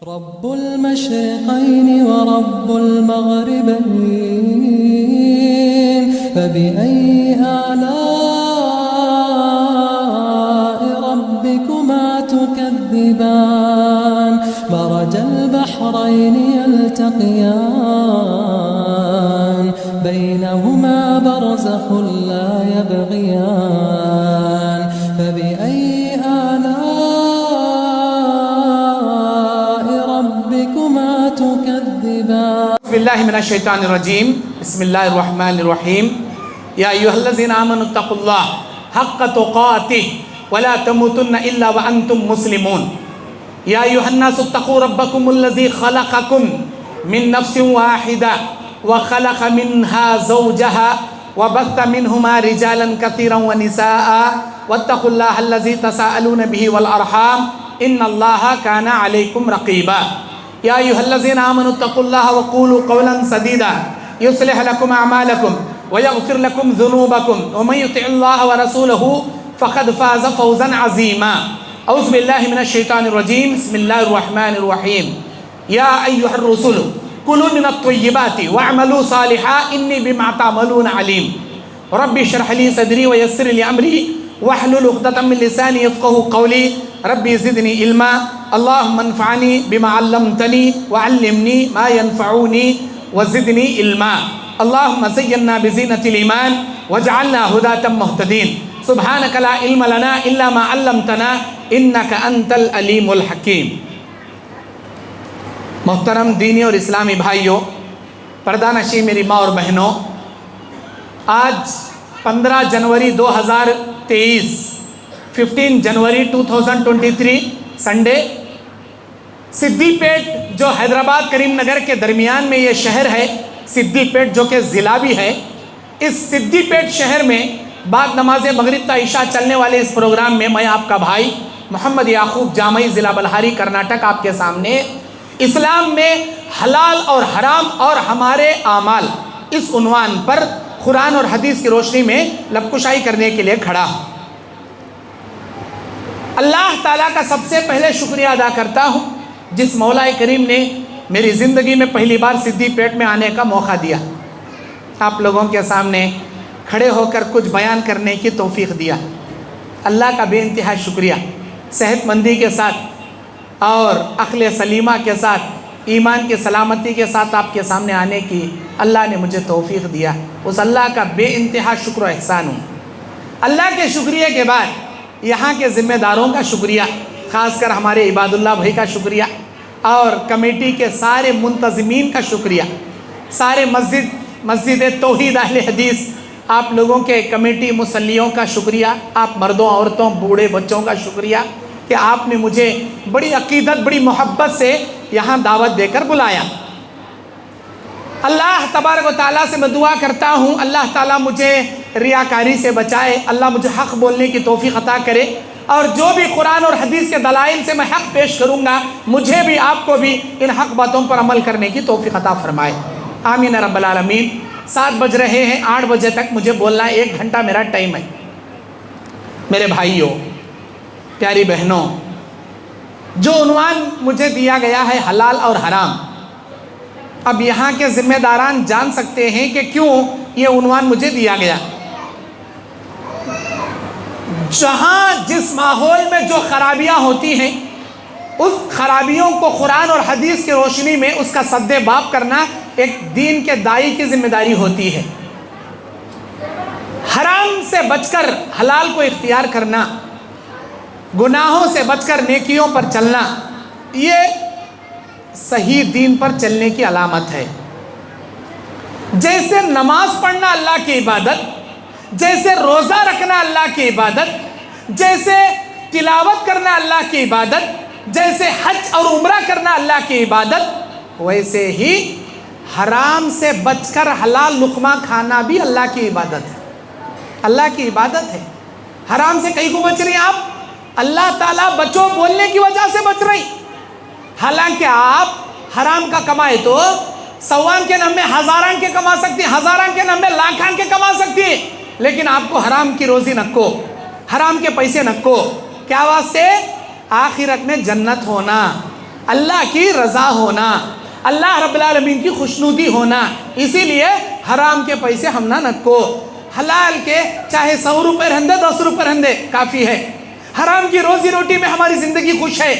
रब्बुल मशरिक़ैनि व रब्बुल मग़रिबैन फ़बिअय्यि आलाइ रब्बिकुमा तुकज़्ज़िबान मरजल बहरैनि यल्तक़ियान बैनहुमा बरज़ख़ुन ला यबग़ियान फ़बिअय्यि बिस्मिल्लाहिर्रहमानिर्रहीम बिस्मिल्लाहिर्रहमानिर्रहीम या अय्युहल्लज़ीना आमनुत्तक़ुल्लाह हक़्क़ तुक़ातिह वला तमूतुन्ना इल्ला व अंतुम मुस्लिमून या अय्युहन्नासुत्तक़ू रब्बकुमुल्लज़ी ख़लक़कुम मिन नफ़्सिन वाहिदा व ख़लक़ मिन्हा ज़ौजहा व बस्स मिन्हुमा रिजालन कसीरन व निसाअ वत्तक़ुल्लाहल्लज़ी तसाअलून बिही वल अर्हाम इन्नल्लाहा काना अलैकुम रक़ीबा या अय्युहल्लज़ीना आमनुत्तक़ुल्लाह व क़ूलू क़ौलन सदीदा युस्लिह लकुम अअमालकुम व यग़फ़िर लकुम ज़ुनूबकुम व मन युतिइल्लाह व रसूलहु फ़क़द फ़ाज़ फ़ौज़न अज़ीमा औज़ु बिल्लाहि मिनश शैतानिर रजीम बिस्मिल्लाहिर्रहमानिर्रहीम या अय्युहर रसूलु कुलू मिनत तय्यिबाति वअमलू सालिहा इन्नी बिमा तअमलून अलीम रब्बि इश्रह ली सदरी व यस्सिर ली अमरी वहलुल उक़दतम मिन लिसानी यफ़क़हू क़ौली रब्बि ज़िदनी इल्मा अल्लाहुम्मा अन्फ़अनी बिमा अल्लमतनी व अल्लिमनी मा यनफ़अूनी व ज़िदनी इल्मा अल्लाहुम्मा ज़य्यिन्ना बिज़ीनतिल ईमान वजअलना हुदातम मुहतदीन सुब्हानक ला इल्म लना इल्ला मा अल्लमतना इन्नका अंतल अलीमुल हकीम। मोहतरम दीनी और इस्लामी भाइयों, पर्दानशी मेरी माँ और बहनों, आज 15 जनवरी 2023 15 जनवरी 2023 संडे, सिद्दीपेट जो हैदराबाद करीमनगर के दरमियान में ये शहर है, सिद्दीपेट जो कि ज़िला भी है, इस सिद्दीपेट शहर में बाद नमाज मगरिब ता इशा चलने वाले इस प्रोग्राम में मैं आपका भाई मोहम्मद याकूब जामई ज़िला बल्हारी कर्नाटक आपके सामने इस्लाम में हलाल और हराम और हमारे आमाल इस उन्वान पर कुरान और हदीस की रोशनी में लबकुशाई करने के लिए खड़ा हूँ। अल्लाह ताला का सबसे पहले शुक्रिया अदा करता हूँ जिस मौला करीम ने मेरी ज़िंदगी में पहली बार सिद्दीपेट में आने का मौका दिया, आप लोगों के सामने खड़े होकर कुछ बयान करने की तौफीक दिया। अल्लाह का बेइंतहा शुक्रिया। सेहतमंदी के साथ और अक़ल सलीमा के साथ, ईमान की सलामती के साथ आपके सामने आने की अल्लाह ने मुझे तौफीक दिया। उस अल्लाह का बेइंतहा शुक्र एहसान हूँ। अल्लाह के शुक्रिया के बाद यहाँ के ज़िम्मेदारों का शुक्रिया, ख़ासकर हमारे इबादुल्लाह भाई का शुक्रिया और कमेटी के सारे मुंतज़मीन का शुक्रिया, सारे मस्जिद तौहीद अहले हदीस आप लोगों के कमेटी मुसल्लियों का शुक्रिया, आप मर्दों औरतों बूढ़े बच्चों का शुक्रिया कि आपने मुझे बड़ी अक़ीदत बड़ी मोहब्बत से यहाँ दावत देकर बुलाया। अल्लाह तबारक व तआला से मैं दुआ करता हूँ, अल्लाह ताला मुझे रियाकारी से बचाए, अल्लाह मुझे हक़ बोलने की तौफ़ीक़ अता करे और जो भी कुरान और हदीस के दलाइल से मैं हक़ पेश करूँगा मुझे भी आपको भी इन हक़ बातों पर अमल करने की तौफ़ीक़ अता फ़रमाए। आमीन रब्बल आलमीन। 7 बज रहे हैं, 8 बजे तक मुझे बोलना है, 1 घंटा मेरा टाइम है। मेरे भाइयों, प्यारी बहनों, जो उन्वान मुझे दिया गया है हलाल और हराम, अब यहाँ के ज़िम्मेदारान जान सकते हैं कि क्यों ये उन्वान मुझे दिया गया। जहाँ जिस माहौल में जो खराबियाँ होती हैं उस खराबियों को कुरान और हदीस की रोशनी में उसका सद्देबाब करना एक दीन के दाई की जिम्मेदारी होती है। हराम से बचकर हलाल को इख्तियार करना, गुनाहों से बचकर नेकियों पर चलना, ये सही दीन पर चलने की अलामत है। जैसे नमाज पढ़ना अल्लाह की इबादत, जैसे रोज़ा रखना अल्लाह की इबादत, जैसे तिलावत करना अल्लाह की इबादत, जैसे हज और उम्रा करना अल्लाह की इबादत, वैसे ही हराम से बचकर हलाल लुक़मा खाना भी अल्लाह की इबादत है। अल्लाह की इबादत है। हराम से कहीं को बच रही आप, अल्लाह ताला बचो बोलने की वजह से बच रही। हालांकि आप हराम का कमाए तो सवान के नाम में हज़ारान के कमा सकती, हज़ारान के नाम में लाखान के कमा सकती है, लेकिन आपको हराम की रोज़ी नक्को, हराम के पैसे नक्को। क्या वास्ते? आखिरत में जन्नत होना। अल्लाह की रज़ा होना, अल्लाह रब्बुल आलमीन की खुशनुदी होना। इसीलिए हराम के पैसे हम ना नको, हलाल के चाहे 100 रुपये रहंदे 10 रुपये रहंदे काफ़ी है। हराम की रोज़ी रोटी में हमारी ज़िंदगी खुश है,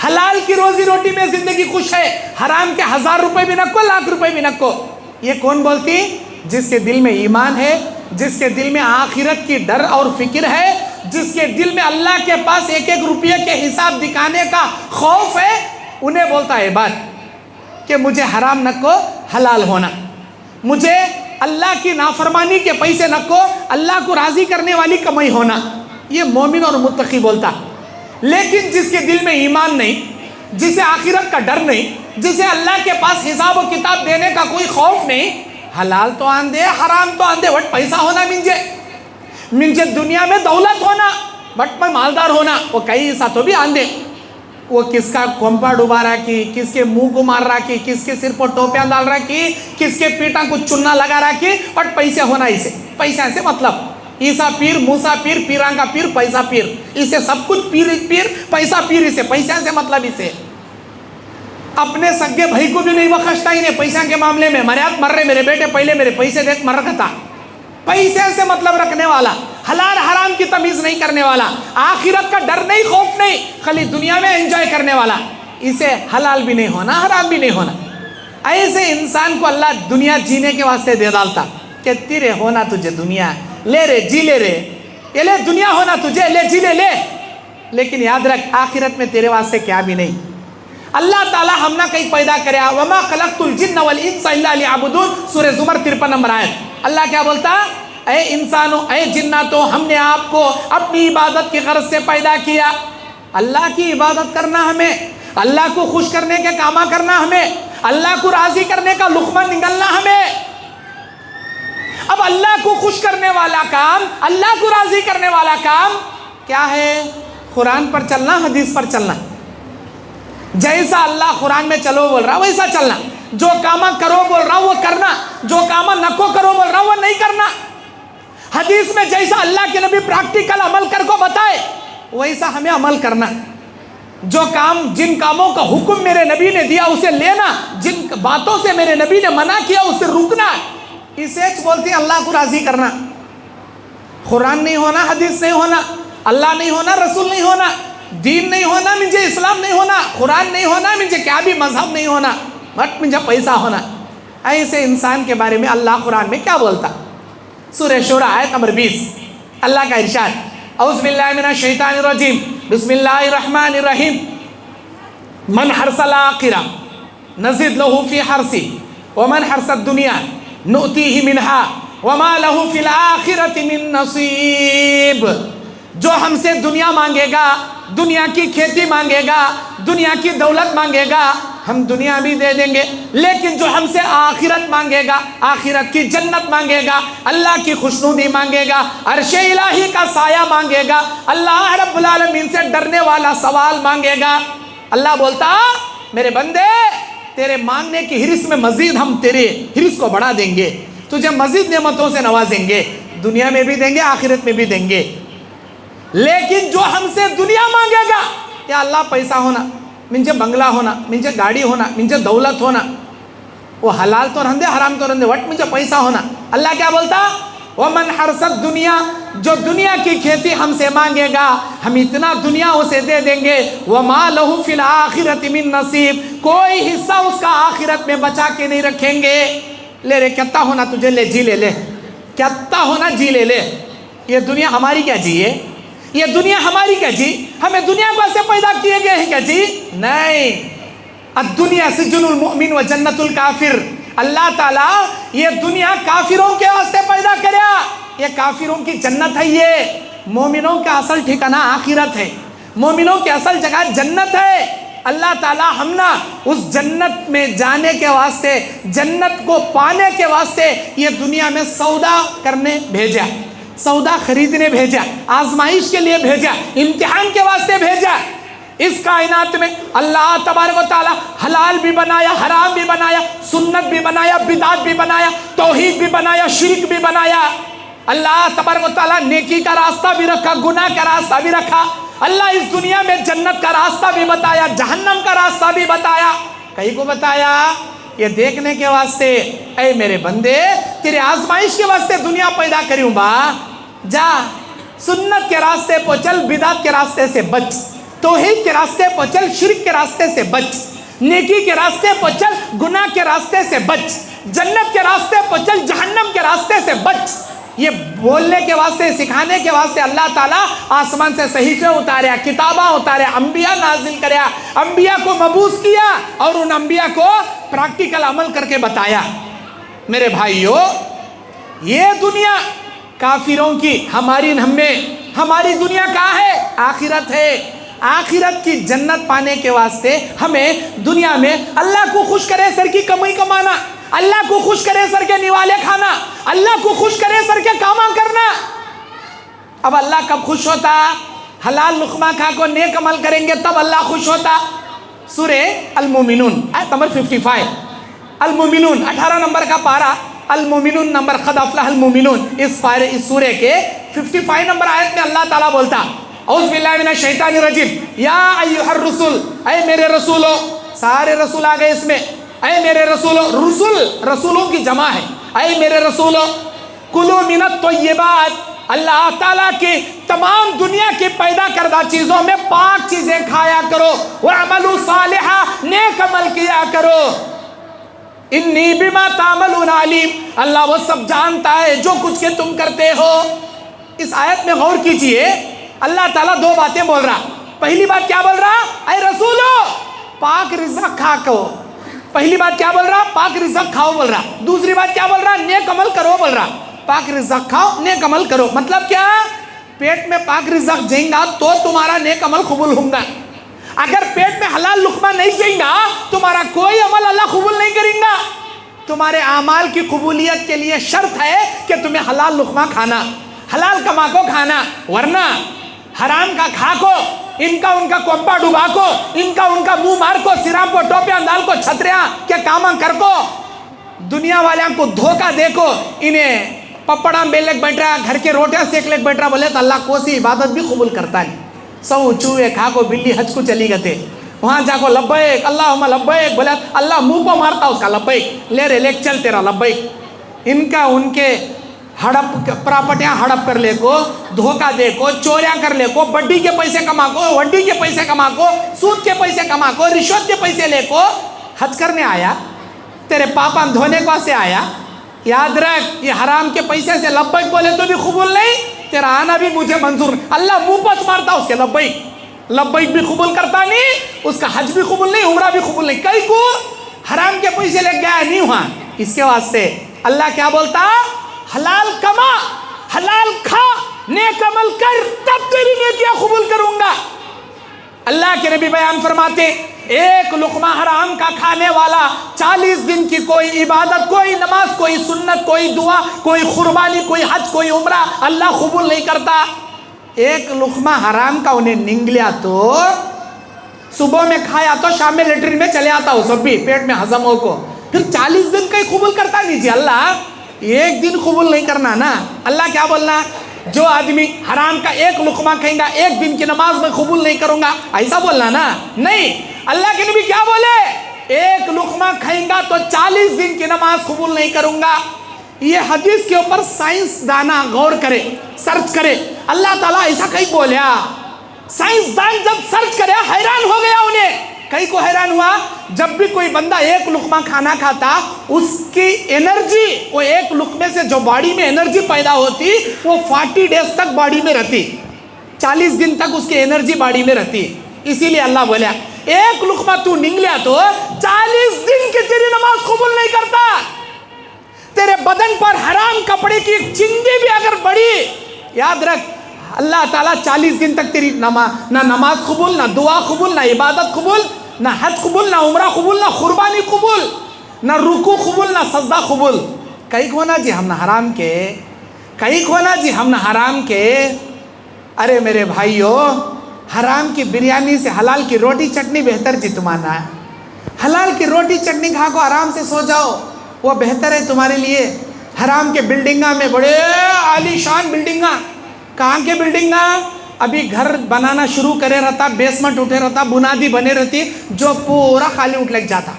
हलाल की रोज़ी रोटी में ज़िंदगी खुश है। हराम के 1000 रुपये भी नको, लाख रुपये भी नको। ये कौन बोलती? जिसके दिल में ईमान है, जिसके दिल में आखिरत की डर और फिक्र है, जिसके दिल में अल्लाह के पास एक एक रुपये के हिसाब दिखाने का खौफ है, उन्हें बोलता है बात कि मुझे हराम नको, हलाल होना, मुझे अल्लाह की नाफरमानी के पैसे नको, अल्लाह को राज़ी करने वाली कमाई होना। ये मोमिन और मुत्तकी बोलता। लेकिन जिसके दिल में ईमान नहीं, जिसे आखिरत का डर नहीं, जिसे अल्लाह के पास हिसाब और किताब देने का कोई खौफ नहीं, हलाल तो आंदे हराम तो आंदे, बट पैसा होना मिंजे दुनिया में दौलत होना, बट मैं मालदार होना, वो कई ऐसा तो भी आंदे। वो किसका कोंपा डुबा रहा की, किसके मुंह को मार रहा की, किसके सिर पर टोपियां डाल रहा की, किसके पीठा को चुन्ना लगा रहा की, बट पैसे होना इसे, पैसा से मतलब ईसा पीर, मूसा पीर, पीरांगा पीर, पैसा पीर, इसे सब कुछ पीर पीर, पैसा पीर, इसे पैसा से मतलब इसे। अपने सगे भाई को भी नहीं बख्शता ही नहीं पैसा के मामले में। मर्याद मर रहे मेरे बेटे, पहले मेरे पैसे देख मर रखा था। पैसे से मतलब रखने वाला, हलाल हराम की तमीज नहीं करने वाला, आखिरत का डर नहीं, खौफ नहीं, खाली दुनिया में एंजॉय करने वाला, इसे हलाल भी नहीं होना, हराम भी नहीं होना। ऐसे इंसान को अल्लाह दुनिया जीने के वास्ते दे डालता कि तेरे होना तुझे दुनिया, ले रे जी ले रे, ये ले दुनिया होना तुझे, ले जी ले ले, लेकिन याद रख आखिरत में तेरे वास्ते क्या भी नहीं। अल्लाह ताला हमना कहीं पैदा करे, वमा खलक़तुल जिन्न वल इंसा इल्ला लियअबुदून, सूरह ज़ुमर 53 नंबर आयत। अल्लाह क्या बोलता? ऐ इंसानों, ऐ जिन्नातों, हमने आपको अपनी इबादत की गर्ज से पैदा किया। अल्लाह की इबादत करना हमें, अल्लाह को खुश करने के कामा करना हमें, अल्लाह को राजी करने का लुक़मा निगलना हमें। अब अल्लाह को खुश करने वाला काम, अल्लाह को राजी करने वाला काम क्या है? कुरान पर चलना, हदीस पर चलना। जैसा अल्लाह कुरान में चलो बोल रहा वैसा चलना, जो कामा करो बोल रहा वो करना, जो कामा नको करो बोल रहा वो नहीं करना। हदीस में जैसा अल्लाह के नबी प्रैक्टिकल अमल कर को बताए वैसा हमें अमल करना। जो काम, जिन कामों का हुक्म मेरे नबी ने दिया उसे लेना, जिन बातों से मेरे नबी ने मना किया उससे रुकना, इसे बोलते हैं अल्लाह को राजी करना। कुरान नहीं होना, हदीस नहीं होना, अल्लाह नहीं होना, रसूल नहीं होना, दीन नहीं होना, मुझे इस्लाम नहीं होना, कुरान नहीं होना, मुझे क्या भी मजहब नहीं होना, बट मुझे पैसा होना। ऐसे इंसान के बारे में अल्लाह कुरान में क्या बोलता? सूरह शूरा आयत नंबर 20, अल्लाह का इरशाद, औज़ु बिल्लाहि मिनश शैतानिर रजीम, बिस्मिल्लाहिर रहमानिर रहीम, मन हर्सल आखिरा नज़िद लहू फी हर्सी व मन हर्सद दुनिया नुतीही मिनहा व मा लहू फिल आखिरति मिन नसीब। जो हमसे दुनिया मांगेगा, दुनिया की खेती मांगेगा, दुनिया की दौलत मांगेगा, हम दुनिया भी दे देंगे, लेकिन जो हमसे आखिरत मांगेगा, आखिरत की जन्नत मांगेगा, अल्लाह की खुशनुदी मांगेगा, अर्शे इलाही का साया मांगेगा, अल्लाह रब्बुल आलमीन से डरने वाला सवाल मांगेगा, अल्लाह बोलता मेरे बंदे तेरे मांगने की हिरिस में मजीद हम तेरे हिरिस को बढ़ा देंगे, तुझे मजीद नेमतों से नवाजेंगे, दुनिया में भी देंगे, आखिरत में भी देंगे। लेकिन जो हमसे दुनिया मांगेगा, या अल्लाह पैसा होना, मुझे बंगला होना, मुझे गाड़ी होना, मुझे दौलत होना, वो हलाल तो रहंदे हराम तो रहंदे, बट मुझे पैसा होना। अल्लाह क्या बोलता? वह मन हरसत दुनिया, जो दुनिया की खेती हमसे मांगेगा हम इतना दुनिया उसे दे देंगे, वह मा लहू फिल आखिरति मिन नसीब, कोई हिस्सा उसका आखिरत में बचा के नहीं रखेंगे। ले रे कितना होना तुझे, ले जी ले ले, कितना होना जी ले ले। ये दुनिया हमारी क्या जी है? ये दुनिया हमारी क्या जी? हमें दुनिया को ऐसे पैदा किए गए हैं क्या जी? नहीं। अद्दुनिया सिज्नुल मुमिन व जन्नतुल काफिर। अल्लाह ताला ये दुनिया काफिरों के वास्ते पैदा करया, ये काफिरों की जन्नत है। ये मोमिनों का असल ठिकाना आखिरत है, मोमिनों की असल जगह जन्नत है। अल्लाह ताला हमना उस जन्नत में जाने के वास्ते, जन्नत को पाने के वास्ते ये दुनिया में सौदा करने भेजा, सौदा खरीदने भेजा, आजमाइश के लिए भेजा, इम्तिहान के वास्ते भेजा। इस कायनात में अल्लाह तबारक व तआला हलाल भी बनाया, हराम भी बनाया, सुन्नत भी बनाया, बिदात भी बनाया, तौहीद भी बनाया, शिर्क भी बनाया। अल्लाह तबारक व तआला नेकी का रास्ता भी रखा, गुनाह का रास्ता भी रखा। अल्लाह इस दुनिया में जन्नत का रास्ता भी बताया, जहन्नम का रास्ता भी बताया। कहीं को बताया ये देखने के वास्ते, ऐ मेरे बंदे तेरे आजमाइश के वास्ते दुनिया पैदा करी बा। जा सुन्नत के रास्ते पर चल, बिदात के रास्ते से बच, तौहीद के रास्ते पर चल, शिर्क के रास्ते से बच, नेकी के रास्ते पर चल, गुनाह के रास्ते से बच, जन्नत के रास्ते पर चल, जहन्नम के रास्ते से बच। ये बोलने के वास्ते, सिखाने के वास्ते अल्लाह ताला आसमान से सहीफे उतारे, किताबा उतारे, अंबिया नाजिल करया, अंबिया को मबूस किया और उन अंबिया को प्रैक्टिकल अमल करके बताया। मेरे भाइयों, ये दुनिया काफिरों की, हमारी दुनिया कहाँ है? आखिरत है। आखिरत की जन्नत पाने के वास्ते हमें दुनिया में अल्लाह को खुश करे सर की कमाई कमाना, अल्लाह को खुश करे सर के निवाले खाना, अल्लाह को खुश करे सर के कामा करना। अब अल्लाह कब खुश होता? हलाल लुकमा खा को नेक अमल करेंगे तब अल्लाह खुश होता। सूरे अल-मोमिनून आयत नंबर 55, अल-मोमिनून 18 नंबर का पारा, अल-मोमिनून नंबर क़द अफ़लहल मोमिनून, इस सूरे के 55 नंबर आयत में अल्लाह ताला बोलता, औज़ु बिल्लाहि मिनश शैतानिर रजीम, या अय्युहर रसूल, ऐ मेरे रसूलो, सारे रसूल आ गए इसमें, ऐ मेरे रसूलो, रसूलों की जमा है, ऐ मेरे रसूलो, कुलू मिनत तय्यिबात, अल्लाह ताला की तमाम दुनिया की पैदा करदा चीजों में पाक चीजें खाया करो, व अमलु सालिहा, नेक अमल किया करो, इन्नी बिमा तामलून अलीम, अल्लाह वो सब जानता है जो कुछ के तुम करते हो। इस आयत में गौर कीजिए, अल्लाह ताला दो बातें बोल रहा। पहली बात क्या बोल रहा? ऐ रसूलो, पाक रिज़्क़ खा को। पहली बात क्या बोल रहा? पाक रिज़्क़ खाओ बोल रहा। दूसरी बात क्या बोल रहा? नेक अमल करो बोल रहा। पाक रिज़्क़ खाओ, नेक अमल करो, मतलब क्या? पेट में पाक रिज़्क़ जाएगा तो तुम्हारा नेक अमल कबूल होगा। अगर पेट में हलाल लुक़मा नहीं जाएगा तुम्हारा कोई अमल अल्लाह कबूल नहीं करेगा। तुम्हारे अमाल की कबूलियत के लिए शर्त है कि तुम्हें हलाल लुक़मा खाना, हलाल कमा को खाना, वरना हराम का खा को, इनका उनका कोंपा डुबा को, इनका उनका मुंह मार को, सिरा को टोपियां डाल को, छतरियां के कामा कर को, दुनिया वाले को धोखा दे को, इन्हें पपड़ा बेलक बैठ रहा, घर के रोटियां सेक लेक बैठ रहा, बोले तो अल्लाह को सी इबादत भी कबूल करता है। सौ चूहे खा को बिल्ली हज को चली गए, वहाँ जाको लब्बैक अल्लाहुम्मा लब्बैक बोला, अल्लाह मुंह को मारता उसका लब्बैक, ले रे लेक चल तेरा लब्बैक। इनका उनके हड़प प्रॉपर्टियाँ हड़प कर ले को, धोखा दे को, चोरियाँ कर ले को, बड्डी के पैसे कमा को, वड्डी के पैसे कमा को, सूद के पैसे कमा को, रिश्वत के पैसे ले को हज करने आया, तेरे पापा धोने को से आया। याद रख, ये हराम के पैसे से लब्बैक बोले तो भी कबूल नहीं, तेरा आना भी मुझे मंजूर। अल्लाह मुंह पच मारता उसके लब्बैक भी कबूल करता नहीं, उसका हज भी कबूल नहीं, उम्रा भी कबूल नहीं। कई को हराम के पैसे ले गया नहीं हुआ। इसके वास्ते अल्लाह क्या बोलता? हलाल कमा, हलाल खा, नेक अमल कर, तब तेरी नेकियां कबूल करूंगा। अल्लाह के नबी बयान फरमाते, एक लुकमा हराम का खाने वाला 40 दिन की कोई इबादत, कोई नमाज, कोई सुन्नत, कोई दुआ, कोई कुर्बानी, कोई हज, कोई उम्रा अल्लाह कबूल नहीं करता। एक लुकमा हराम का उन्हें निगलिया तो सुबह में खाया तो शाम में लेटरिन में चले आता हो, सब भी पेट में हजम हो को, फिर 40 दिन का ही कबूल करता नहीं जी। अल्लाह एक दिन कबूल नहीं करना ना। अल्लाह क्या बोलना? जो आदमी हराम का एक लुकमा खाएगा, एक दिन की नमाज में कबूल नहीं करूंगा, ऐसा बोलना ना? नहीं, अल्लाह के नबी क्या बोले? एक लुकमा खाएगा तो 40 दिन की नमाज कबूल नहीं करूंगा। ये हदीस के ऊपर साइंस दाना गौर करे, सर्च करे, अल्लाह ताला ऐसा कहीं बोलिया। साइंसदान जब सर्च करे हैरान हो गया उन्हें। कई को हैरान हुआ, जब भी कोई बंदा एक लुकमा खाना खाता उसकी एनर्जी, वो एक लुकमे से जो बॉडी में एनर्जी पैदा होती वो 40 डेज तक बॉडी में रहती, 40 दिन तक उसकी एनर्जी बॉडी में रहती। इसीलिए अल्लाह बोला एक लुकमा तू निगलिया तो 40 दिन की तेरी नमाज कबूल नहीं करता। तेरे बदन पर हराम कपड़े की एक चिंदी भी अगर बड़ी, याद रख अल्लाह ताला 40 दिन तक तेरी ना नमाज कबूल, ना दुआ कबूल, ना इबादत कबूल, ना हज कबूल, ना उम्रा कबूल, ना कुर्बानी कबूल, ना रुकू कबूल, ना सजदा कबूल। कई खोना जी हम ना हराम के, कई खोना जी हम ना हराम के। अरे मेरे भाइयों, हराम की बिरयानी से हलाल की रोटी चटनी बेहतर जी तुम्हारा। हलाल की रोटी चटनी खा को आराम से सो जाओ, वो बेहतर है तुम्हारे लिए। हराम के बिल्डिंगा में बड़े आलीशान बिल्डिंगा, कहाँ के बिल्डिंगा? अभी घर बनाना शुरू करे रहता, बेसमेंट उठे रहता, बुनियादी बने रहती, जो पूरा खाली उठ लग जाता।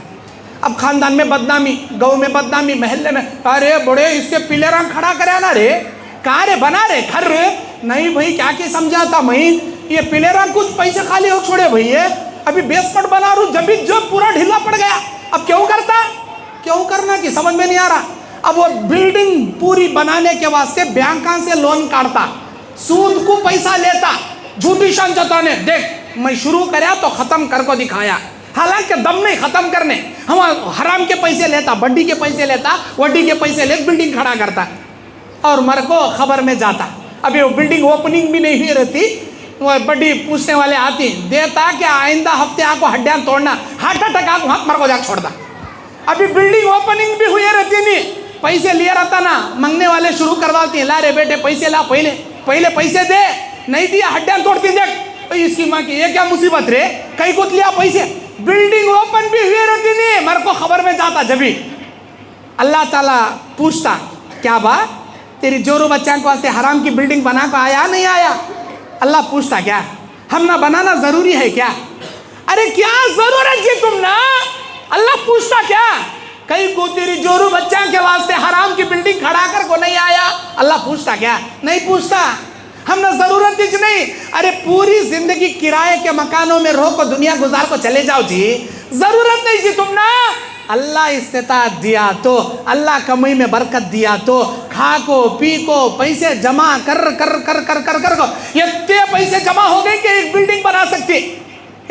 अब खानदान में बदनामी, गाँव में बदनामी, महल्ले में, अरे बड़े इससे पिलर खड़ा करे ना रे, कहाँ रे बना रे घर रे, नहीं भाई क्या क्या समझाता मैं, ये पिलर कुछ पैसे खाली हो छोड़े भैया, अभी बेसमेंट बना रू, जब भी जो पूरा ढीला पड़ गया, अब क्यों करता, क्यों करना कि समझ में नहीं आ रहा। अब वो बिल्डिंग पूरी बनाने के वास्ते बैंक से लोन काटता, सूद को पैसा लेता, झूठी शान जताने, देख मैं शुरू कराया तो खत्म कर को दिखाया, हालांकि दम नहीं खत्म करने, हम हराम के पैसे लेता, बड्डी के पैसे लेता, वड्डी के पैसे ले बिल्डिंग खड़ा करता और मर को खबर में जाता। अभी वो बिल्डिंग ओपनिंग भी नहीं हुई रहती, वो बड्डी पूछने वाले आती, देता कि आइंदा हफ्ते आपको हड्डियां तोड़ना, हार्ट अटैक आपको हाथ मर को जाकर छोड़ता। अभी बिल्डिंग ओपनिंग भी हुई रहती नहीं, पैसे लिए रहता ना, मांगने वाले शुरू करवाती हैं, ला रे बेटे पैसे ला, पहले पहले पैसे दे, नहीं दिया हड्डियां तोड़ती, देख इसकी माँ की ये क्या मुसीबत रे, कहीं कुछ लिया पैसे, बिल्डिंग ओपन भी हुई रहती नहीं, मर को खबर में जाता। जब भी अल्लाह ताला पूछता, क्या बात तेरी जोरू बच्चा को वास्ते हराम की बिल्डिंग बना को आया नहीं आया, अल्लाह पूछता क्या हम ना बनाना जरूरी है क्या, अरे क्या जरूरत जी तुम ना, अल्लाह पूछता क्या, कहीं को तेरी जोरू बच्चा के वास्ते हराम की बिल्डिंग खड़ा कर को नहीं आया, अल्लाह पूछता क्या, नहीं पूछता, हम ना जरूरत ही नहीं, अरे पूरी जिंदगी किराए के मकानों में रहो को दुनिया गुजार को चले जाओ जी, जरूरत नहीं जी तुम ना, अल्लाह इस्तेताअत दिया तो, अल्लाह कमाई में बरकत दिया तो, खा को पी को पैसे जमा कर कर कर कर कर कर को इतने पैसे जमा हो गए कि एक बिल्डिंग बना सकती,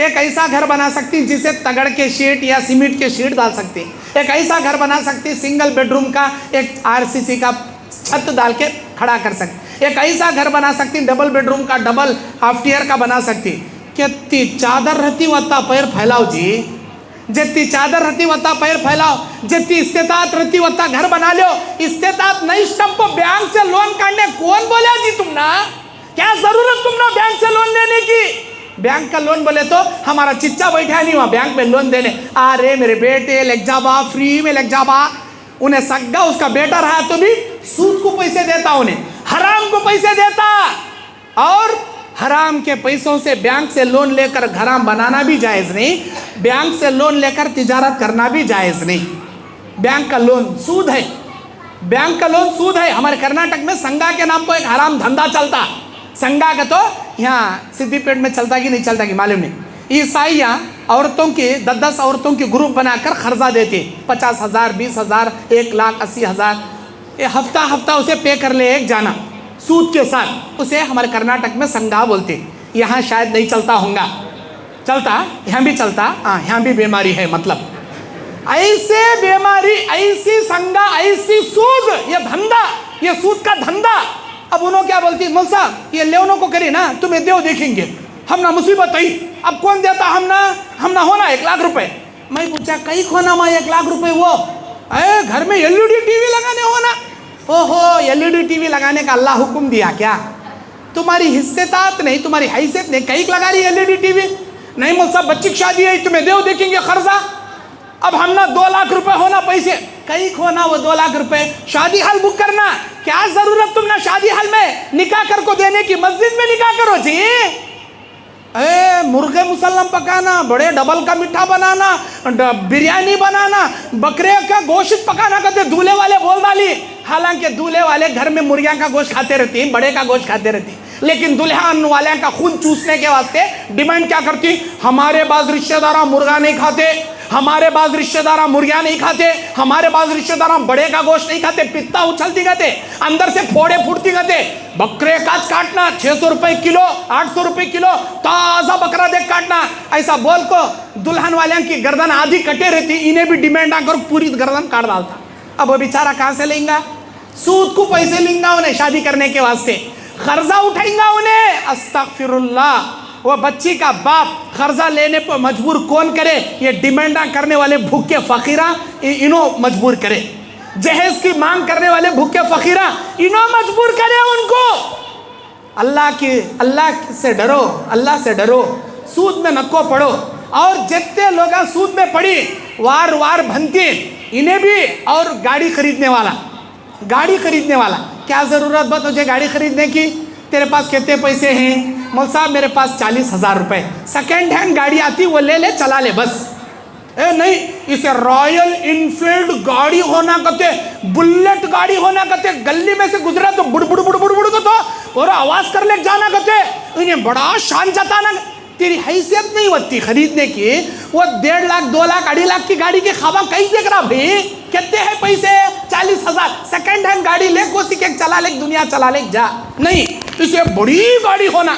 एक ऐसा घर बना सकती जिसे तगड़ के शीट या सीमेंट के शीट डाल सकती, एक ऐसा घर बना सकती सिंगल बेडरूम का एक आरसीसी का छत डाल के खड़ा कर सकती, एक ऐसा घर बना सकती डबल बेडरूम का डबल हाफ टियर का बना सकती। कितनी चादर रहती वत्ता पैर फैलाओ जी, जितनी चादर रहती वत्ता पैर फैलाओ, जितनी इस्तेताअत रहती वत्ता घर बना लो, इस्तेताअत नहीं स्टम्प बैंक से लोन काटने कौन बोला जी तुम ना, क्या जरूरत तुम ना बैंक से लोन लेने की, बैंक का लोन बोले तो हमारा चिच्चा बैठा नहीं वहाँ बैंक में लोन देने, अरे मेरे बेटे लग जाबा, फ्री में लग जाबा, उन्हें सग्गा उसका बेटा रहा तो भी सूद को पैसे देता, उन्हें हराम को पैसे देता, और हराम के पैसों से बैंक से लोन लेकर घर बनाना भी जायज़ नहीं, बैंक से लोन लेकर तिजारत करना भी जायज़ नहीं, बैंक का लोन सूद है, बैंक का लोन सूद है। हमारे कर्नाटक में संगा के नाम को एक हराम धंधा चलता, संगा का तो यहाँ सिद्दीपेट में चलता कि नहीं चलता कि मालूम नहीं, ईसाइयाँ औरतों की 10-10 औरतों की ग्रुप बनाकर खर्चा देते, 50,000 20,000 1,80,000, ये हफ्ता हफ्ता उसे पे कर ले एक जाना सूद के साथ, उसे हमारे कर्नाटक में संगा बोलते, यहाँ शायद नहीं चलता होगा, चलता यहाँ भी चलता, हाँ यहाँ भी बीमारी है, मतलब ऐसे बीमारी, ऐसी संगा, ऐसी सूद, ये धंधा, ये सूद का धंधा। अब उन्होंने क्या बोलती, मौल साहब ये लेवनों को करी ना तुम्हें देव देखेंगे, हम ना मुसीबत आई, अब कौन देता, हम ना होना 1 लाख रुपए। मैं पूछा कहीं खोना मैं 1 लाख रुपए, वो घर में एलईडी टीवी लगाने हो ना, ओहो एलईडी टीवी लगाने का अल्लाह हुक्म दिया क्या, तुम्हारी हिस्सेतात नहीं, तुम्हारी हैसियत नहीं, कहीं लगा रही एलईडी टीवी, नहीं मौल साहब बच्ची की शादी है तुम्हें देव देखेंगे खर्चा, अब हम ना 2 लाख रुपए होना पैसे, कहीं खोना वो 2 लाख रुपए, शादी हाल बुक करना, क्या जरूरत तुम ना शादी हाल में निकाह कर को देने की, मस्जिद में निकाह करो जी, मुर्गे मुसल्लम पकाना, बड़े डबल का मीठा बनाना, बिरयानी बनाना, बकरे का गोश्त पकाना, कहते दूल्हे वाले बोल डाली, हालांकि दूल्हे वाले घर में मुर्गियां का गोश्त खाते रहती हैं, बड़े का गोश्त खाते रहती, लेकिन दुल्हन वाले का खून चूसने के वास्ते डिमांड क्या करती, हमारे बाज रिश्तेदार मुर्गा नहीं खाते, हमारे बाज रिश्तेदार मुर्गियां नहीं खाते, हमारे बाज रिश्तेदार बड़े का गोश्त नहीं खाते, पित्ता उछलती गते, अंदर से फोड़े फूटती गते, बकरे का काटना 600 रुपए किलो, 800 रुपए किलो, ताजा बकरा देख काटना, ऐसा बोल को दुल्हन वाले की गर्दन आधी कटे रहती, इन्हें भी डिमांड आकर पूरी गर्दन काट डालता। अब वो बेचारा कहाँ से लेंगा, सूद को पैसे लेंगा उन्हें शादी करने के वास्ते, कर्जा उठाएंगा उन्हें, अस्तगफिरुल्लाह, वो बच्ची का बाप कर्जा लेने पर मजबूर कौन करे, ये डिमांडा करने वाले भूखे फकीरा इन्हों मजबूर करे, जहेज की मांग करने वाले भूखे फकीरा इन्हों मजबूर करे उनको। अल्लाह से डरो, अल्लाह से डरो, सूद में नको पड़ो, और जितने लोग सूद में पड़ी वार वार बनती इन्हें भी, और गाड़ी खरीदने वाला, क्या ज़रूरत बा तुझे गाड़ी खरीदने की, तेरे पास कितने पैसे हैं, मौल साहब मेरे पास 40,000 रुपए, सेकेंड हैंड गाड़ी आती वो ले ले चला ले बस। ए नहीं, इसे रॉयल इनफील्ड गाड़ी होना कहते, बुलेट गाड़ी होना कहते, गली में से गुजरा तो बुड़ बुड़ बुड़ बुड़ बुड़ को तो और आवाज कर ले जाना कहते, इन्हें बड़ा शान जताना। तेरी हैसियत नहीं होती खरीदने की, वो 1.5 लाख 2 लाख 2.5 लाख की गाड़ी के ख्वाब कहीं देख रहा भाई, कहते हैं पैसे 40,000 सेकेंड हैंड गाड़ी ले, कोसी के चला ले, दुनिया चला ले जा। नहीं, इसे बड़ी गाड़ी होना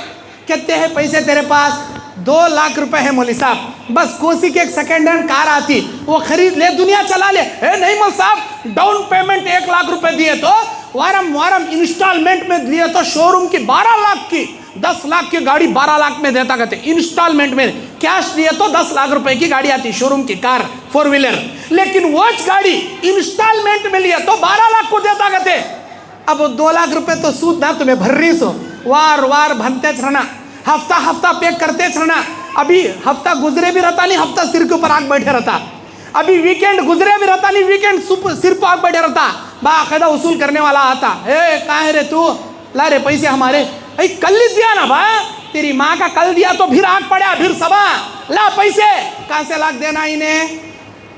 कहते हैं, पैसे तेरे पास 2 लाख रुपए है मौली साहब, बस कोसी की एक सेकेंड हैंड कार आती वो खरीद ले, दुनिया चला ले। नहीं मौल साहब, डाउन पेमेंट 1 लाख रुपए दिए तो वारम इंस्टॉलमेंट में दिए तो शोरूम की 12 लाख की, 10 लाख की गाड़ी 12 लाख में देता कहते, इंस्टॉलमेंट में कैश दिए तो 10 लाख रुपए की गाड़ी आती, शोरूम की कार 4 व्हीलर, लेकिन वो गाड़ी इंस्टॉलमेंट में लिए तो 12 लाख को देता कहते। अब 2 लाख रुपए तो सूद ना तुम्हें भर रही सो, वार वार भनते रहना, हफ्ता हफ्ता पे करते रहना। अभी हफ्ता गुजरे भी रहता नहीं, हफ्ता सिर के ऊपर आग बैठे रहता। अभी वीकेंड गुजरे भी रहता नहीं, वीकेंड सिर पर आग बैठे रहता। बाकायदा वसूल करने वाला आता, ए कहाँ है रे तू, ला रे पैसे हमारे, अरे कल ही दिया ना भाई, तेरी माँ का कल दिया तो फिर आग पड़ा, फिर सबा ला पैसे, कहाँ से लाख देना इन्हें।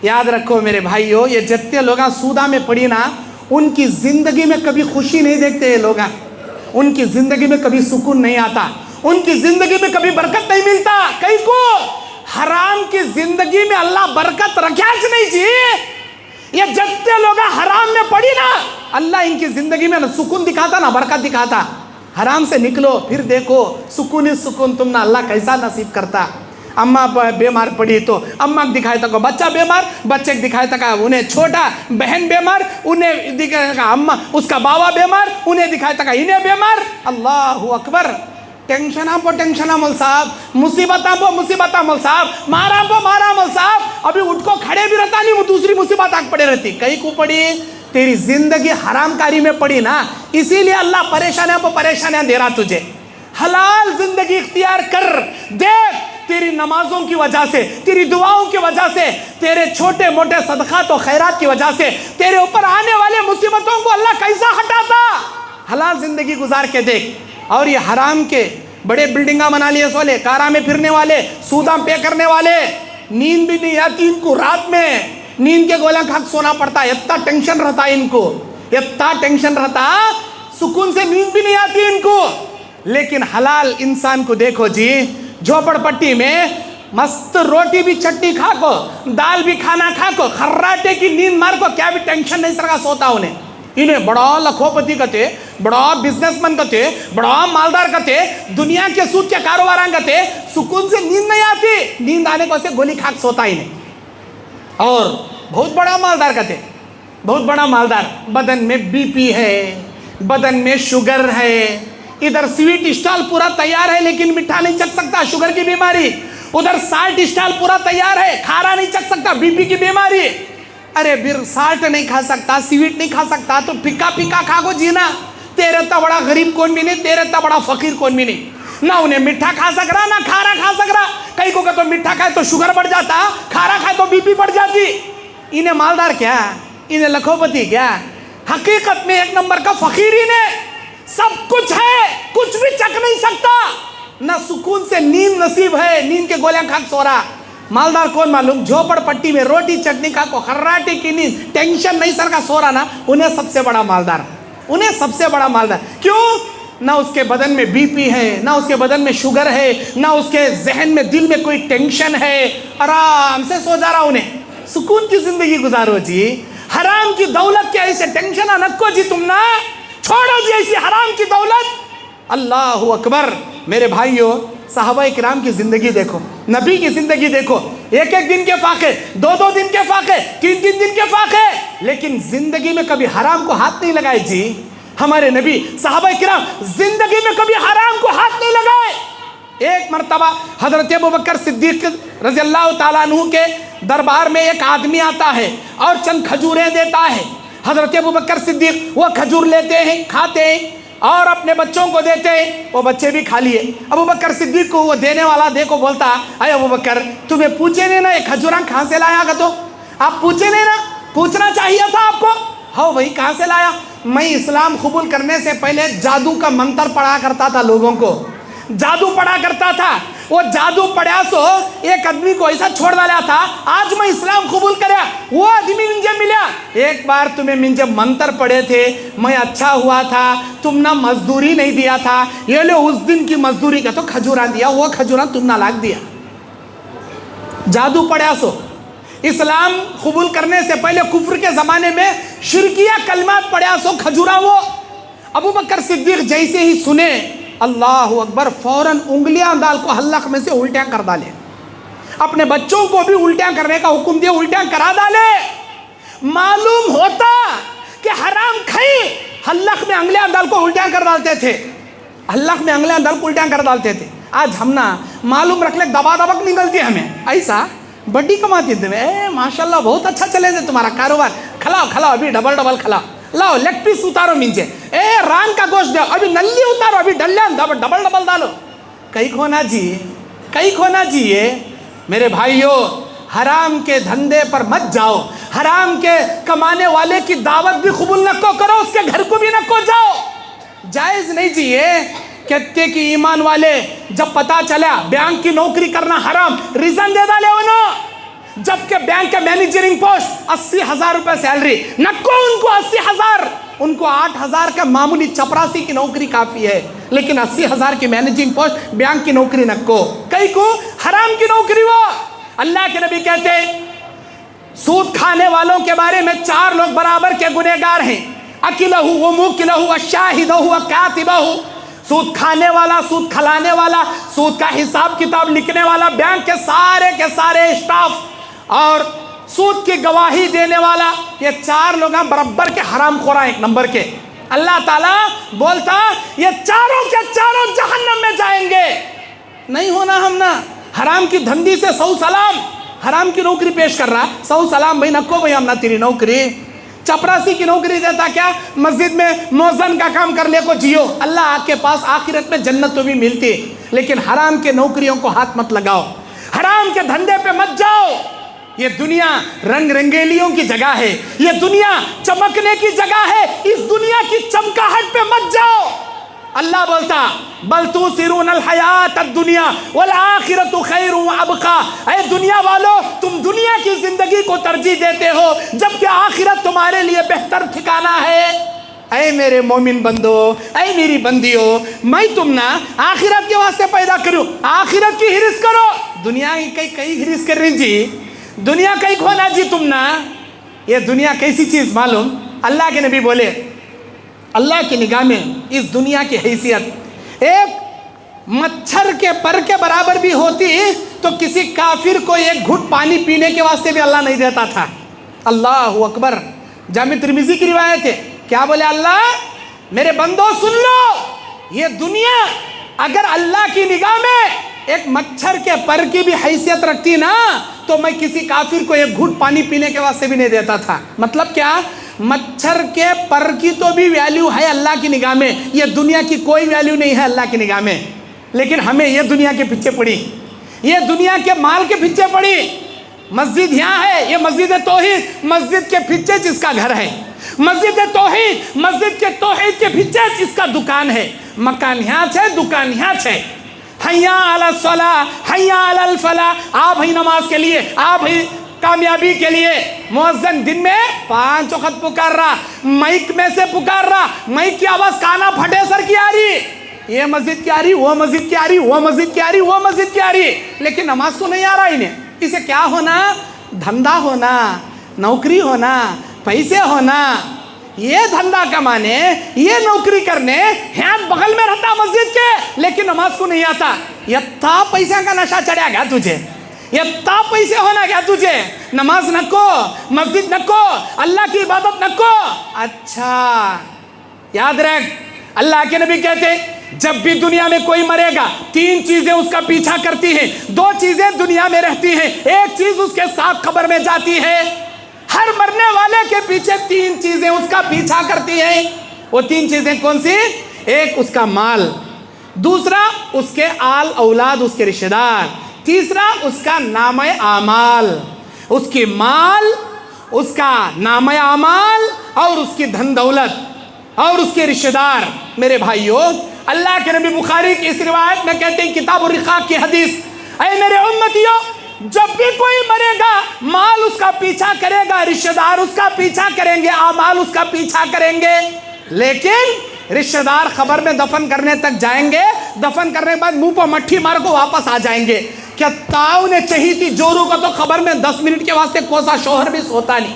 याद रखो मेरे भाइयों, ये जितने लोग सूदा में पड़ी ना, उनकी जिंदगी में कभी खुशी नहीं देखते ये लोग, उनकी जिंदगी में कभी सुकून नहीं आता, उनकी जिंदगी में कभी बरकत नहीं मिलता। कहीं को हराम की जिंदगी में अल्लाह बरकत रखा नहीं जी। ये जितने लोग हराम में पड़ी ना, अल्लाह इनकी जिंदगी में ना सुकून दिखाता ना बरकत दिखाता। हराम से निकलो फिर देखो सुकून ही सुकून तुम ना अल्लाह कैसा नसीब करता। अम्मा बीमार पड़ी तो अम्मा को दिखाए तक बच्चा बीमार, बच्चे को दिखाए तक उन्हें छोटा बहन बीमार, उन्हें दिखाए तक अम्मा उसका बाबा बीमार, उन्हें दिखाए तक इन्हें बीमार। अल्लाहु अकबर। टेंशन मौल साहब, मुसीबत मौल साहब, मारा मौल साहब, अभी उठको खड़े भी रहता नहीं, वो दूसरी मुसीबत आग पड़े रहती। कहीं को पड़ी, तेरी जिंदगी हरामकारी में पड़ी ना, इसीलिए अल्लाह परेशानियां दे रहा तुझे। हलाल जिंदगी इख्तियार कर, देख तेरी नमाजों की वजह से, तेरी दुआओं की वजह से, तेरे छोटे मोटे सदक़ात और खैरात की वजह से तेरे ऊपर आने वाले मुसीबतों को अल्लाह कैसा हटाता। हलाल जिंदगी गुजार के देख। और ये हराम के बड़े बिल्डिंगा बना लिए सोले, कारा में फिरने वाले, सूदा पे करने वाले, नींद भी नहीं आती इनको, रात में नींद के गोला खा सोना पड़ता है, इतना टेंशन रहता है इनको, इतना टेंशन रहता, सुकून से नींद भी नहीं आती इनको। लेकिन हलाल इंसान को देखो जी, झोपड़पट्टी में मस्त रोटी भी चटनी खा को, दाल भी खाना खा को, खर्राटे की नींद मार को, क्या भी टेंशन नहीं सरका सोता उन्हें। इन्हें बड़ा लखोपति कहते, बड़ा बिजनेसमैन कहते, बड़ा मालदार कहते, दुनिया के सूद के कारोबार कहते, सुकून से नींद नहीं आती, नींद आने को से गोली खाक सोता इन्हें। और बहुत बड़ा मालदार कहते, बहुत बड़ा मालदार, बदन में बीपी है, बदन में शुगर है, इधर स्वीट स्टॉल पूरा तैयार है लेकिन मीठा नहीं चख सकता, शुगर की बीमारी, उधर साल्ट स्टॉल पूरा तैयार है, खारा नहीं चख सकता, बीपी की बीमारी। अरे बिर साल्ट नहीं खा सकता, स्वीट नहीं खा सकता तो फिक्का फिक्का खा को जीना। तेरे तो बड़ा गरीब कौन भी नहीं, तेरे तो बड़ा फकीर कौन भी नहीं। ना उन्हें मीठा खा सक रहा ना खारा खा सक रहा। कई को तो मीठा खाए तो शुगर बढ़ जाता, खारा खाए तो बीपी बढ़ जाती। इन्हें मालदार क्या, इन्हें लखोपति क्या, हकीकत में एक नंबर का फकीर इन्हें सब कुछ है, कुछ भी चख नहीं सकता, ना सुकून से नींद नसीब है, नींद के गोलियां खा सो रहा। मालदार कौन मालूम, झोपड़पट्टी में रोटी चटनी खा को, खर्राटे की नींद, टेंशन नहीं सर का सो रहा ना, उन्हें सबसे बड़ा मालदार, उन्हें सबसे बड़ा मालदार। क्यों? ना उसके बदन में बीपी है, ना उसके बदन में शुगर है, ना उसके जहन में दिल में कोई टेंशन है, आराम से सो जा रहा। उन्हें सुकून की जिंदगी गुजारो जी। हराम की दौलत के ऐसे टेंशन रखो जी, तुम ना छोड़ो जी ऐसी हराम की दौलत। अल्लाहु अकबर। मेरे भाइयों, सहाबा किराम की जिंदगी देखो, नबी की जिंदगी देखो, एक एक दिन के फाके, दो दो दिन के फाके, तीन तीन दिन के फाके, लेकिन जिंदगी में कभी हराम को हाथ नहीं लगाए जी। हमारे नबी सहाबा किराम जिंदगी में कभी हराम को हाथ नहीं लगाए। एक मर्तबा हजरत अबू बकर सिद्दीक रज़ी अल्लाह ताला अन्हु के दरबार में एक आदमी आता है और चंद खजूरें देता है। हजरत अबू बकर सिद्दीक वो खजूर लेते हैं, खाते हैं और अपने बच्चों को देते हैं, वो बच्चे भी खा लिए। अबू बकर सिद्दीक को वो देने वाला देखो बोलता, अरे अबू बकर तुम्हें पूछे नहीं ना ये खजूरा कहाँ से लाया का, तो आप पूछे नहीं ना, पूछना चाहिए था आपको। हाँ भाई कहाँ से लाया? मैं इस्लाम कबूल करने से पहले जादू का मंत्र पढ़ा करता था लोगों को, जादू पढ़ा करता था। वो जादू पढ़ा सो एक आदमी को ऐसा छोड़ डाला था, आज मैं इस्लाम कबूल करया। वो आदमी मुझे मिला, एक बार तुम्हें मुझे मंत्र पढ़े थे, मैं अच्छा हुआ था, तुम ना मजदूरी नहीं दिया था, ये लो उस दिन की मजदूरी का तो खजूरा दिया, वो खजूरा तुम ना लाग दिया। जादू पढ़ा सो। इस्लाम कबूल करने से पहले कुफ्र के ज़माने में शिरकिया कलमात पढ़ा सो खजूरा। वो अबू बकर सिद्दीक जैसे ही सुने अल्लाह अकबर, फौरन उंगलियां डाल को हल्लक में से उल्टियां कर डाले। अपने बच्चों को भी उल्टियां करने का हुक्म दिया, उल्टियां करा डाले। मालूम होता कि हराम खाई, हल्लक में उंगलियां डाल को उल्टियां कर डालते थे, हल्लक में उंगलियां डाल को उल्टियां कर डालते थे। आज हम ना मालूम रख ले, दबा दबक निकलती है हमें, ऐसा बड्डी कमाती थे, माशाल्लाह बहुत अच्छा चले थे तुम्हारा कारोबार, खलाओ खलाओ अभी डबल डबल खलाओ, लाओ लेग पीस उतारो नीचे, रान का गोश्त दो, अभी नल्ली उतारो, अभी डल्ला डबल डबल डालो। कई खोना जी, कई खोना जी। ये मेरे भाइयों, हराम के धंधे पर मत जाओ, हराम के कमाने वाले की दावत भी कबूल न को करो, उसके घर को भी न को जाओ, जायज नहीं जी। ये कहते कि ईमान वाले जब पता चला बैंक की नौकरी करना हराम, रिजन दे डाले उन्होंने। जबकि बैंक के मैनेजरिंग पोस्ट 80,000 रुपए सैलरी, नको उनको 80,000, उनको 8,000 का मामूली चपरासी की नौकरी काफी है, लेकिन 80,000 की मैनेजिंग पोस्ट बैंक की नौकरी नको, कई को हराम की नौकरी। वो अल्लाह के नबी कहते सूद खाने वालों के बारे में 4 लोग बराबर के गुनहगार हैं, अकिलहु व मुकिलहु व शाहिदहु व कातिबहु। सूद खाने वाला, सूद खिलाने वाला, सूद का हिसाब किताब लिखने वाला, बैंक के सारे स्टाफ और सूद की गवाही देने वाला, ये 4 लोग बराबर के हराम खोरा एक नंबर के। अल्लाह ताला बोलता ये चारों के चारों जहन्नम में जाएंगे। नहीं होना हम ना हराम की धंधी से सौ सलाम, हराम की नौकरी पेश कर रहा, सौ सलाम भाई, नको भाई हम ना तेरी नौकरी। चपरासी की नौकरी देता क्या, मस्जिद में मौजन का काम कर ले को जियो, अल्लाह के पास आखिरत में जन्नत तो भी मिलती, लेकिन हराम के नौकरियों को हाथ मत लगाओ, हराम के धंधे पे मत जाओ। ये दुनिया रंग रंगेलियों की जगह है, ये दुनिया चमकने की जगह है, इस दुनिया की चमकाहट पे मत जाओ। अल्लाह बोलता बल तुसिरूनल हयात दुनिया वल आखिरतु खैरुन व अबका। ऐ दुनिया वालों, तुम दुनिया की जिंदगी को तरजीह देते हो, जबकि आखिरत तुम्हारे लिए बेहतर ठिकाना है। ऐ मेरे मोमिन बंदो, ऐ मेरी बंदियों, मैं तुम ना आखिरत के वास्ते पैदा करूं, आखिरत की हिरिस करो। दुनिया की कई हिरिस कर रही जी, दुनिया कई खोना जी तुम ना। ये दुनिया कैसी चीज मालूम, अल्लाह के नबी बोले अल्लाह की निगाह में इस दुनिया की हैसियत एक मच्छर के पर के बराबर भी होती तो किसी काफिर को एक घुट पानी पीने के वास्ते भी अल्लाह नहीं देता था। अल्लाह अकबर। जामी तिर्मिज़ी की रिवायत है, क्या बोले अल्लाह, मेरे बंदो सुन लो, ये दुनिया अगर अल्लाह की निगाह में एक मच्छर के पर की भी हैसियत रखती ना, तो मैं किसी काफिर को एक घुट पानी पीने के वास्ते भी नहीं देता था। मतलब क्या, मच्छर के पर की तो भी वैल्यू है अल्लाह की निगाह में, ये दुनिया की कोई वैल्यू नहीं है अल्लाह की निगाह में। लेकिन हमें ये दुनिया के पीछे पड़ी, ये दुनिया के माल के पीछे पड़ी। मस्जिद यहाँ है, ये मस्जिद तौहीद, मस्जिद के पीछे जिसका घर है, मस्जिद तौहीद, मस्जिद के तौहीद के पीछे जिसका दुकान है, मकान यहाँ है, दुकान यहाँ है। हैया अला सला, हैया अलल फला, आ भाई नमाज के लिए, आ भाई कामयाबी के लिए। मुअज्जिन दिन में 5 वक्त पुकार रहा, माइक में से पुकार रहा, माइक की आवाज काना फटे सर की आ रही, ये मस्जिद की आ रही, वो मस्जिद की आ रही, वो मस्जिद की आ रही, वो मस्जिद की आ रही, लेकिन नमाज को नहीं आ रहा इन्हें। इसे क्या होना, धंधा होना, नौकरी होना, पैसे होना, ये धंधा कमाने, ये नौकरी करने, हाथ बगल में रहता मस्जिद के, लेकिन नमाज को नहीं आता। यत्ता पैसा का नशा चढ़ा गया तुझे, यत्ता पैसे होना क्या तुझे, नमाज नको, मस्जिद नको, अल्लाह की इबादत नको। अच्छा याद रख, अल्लाह के नबी कहते जब भी दुनिया में कोई मरेगा 3 चीजें उसका पीछा करती हैं, 2 चीजें दुनिया में रहती हैं, 1 चीज उसके साथ कब्र में जाती है। हर मरने वाले के पीछे 3 चीजें उसका पीछा करती हैं। वो 3 चीजें कौन सी, एक उसका माल, दूसरा उसके आल औलाद, उसके रिश्तेदार, तीसरा उसका नामे आमाल। उसकी माल, उसका नामे आमाल और उसकी धन दौलत और उसके रिश्तेदार। मेरे भाइयों, अल्लाह के नबी बुखारी की इस रिवायत में कहते हैं, किताब रिकाक की हदीस, ऐ मेरे उम्मतियों, जब भी कोई मरेगा माल उसका पीछा करेगा, रिश्तेदार उसका पीछा करेंगे, आमाल उसका पीछा करेंगे, लेकिन रिश्तेदार खबर में दफन करने तक जाएंगे, दफन करने के बाद मुंह पर मट्ठी मार को वापस आ जाएंगे। क्या ताऊ ने चाहिए थी जोरू का तो खबर में 10 मिनट के वास्ते कोसा शोहर भी सोता नहीं।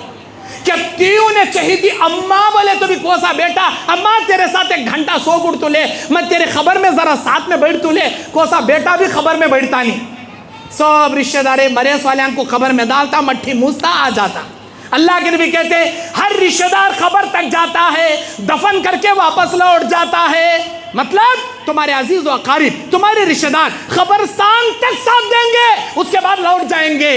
क्या तीऊ ने चाहिए थी अम्मा बोले तो भी कोसा बेटा, अम्मा तेरे साथ 1 घंटा सो गुड़ तो ले, मैं तेरे खबर में जरा साथ में बैठ तो ले, कोसा बेटा भी खबर में बैठता नहीं। सब रिश्तेदारे मरेस वाले को खबर में डालता, मट्ठी मूसता, आ जाता। अल्लाह के नबी कहते हर रिश्तेदार खबर तक जाता है, दफन करके वापस लौट जाता है। मतलब तुम्हारे अजीज व अकारिब, तुम्हारे रिश्तेदार खबरस्तान तक साथ देंगे, उसके बाद लौट जाएंगे।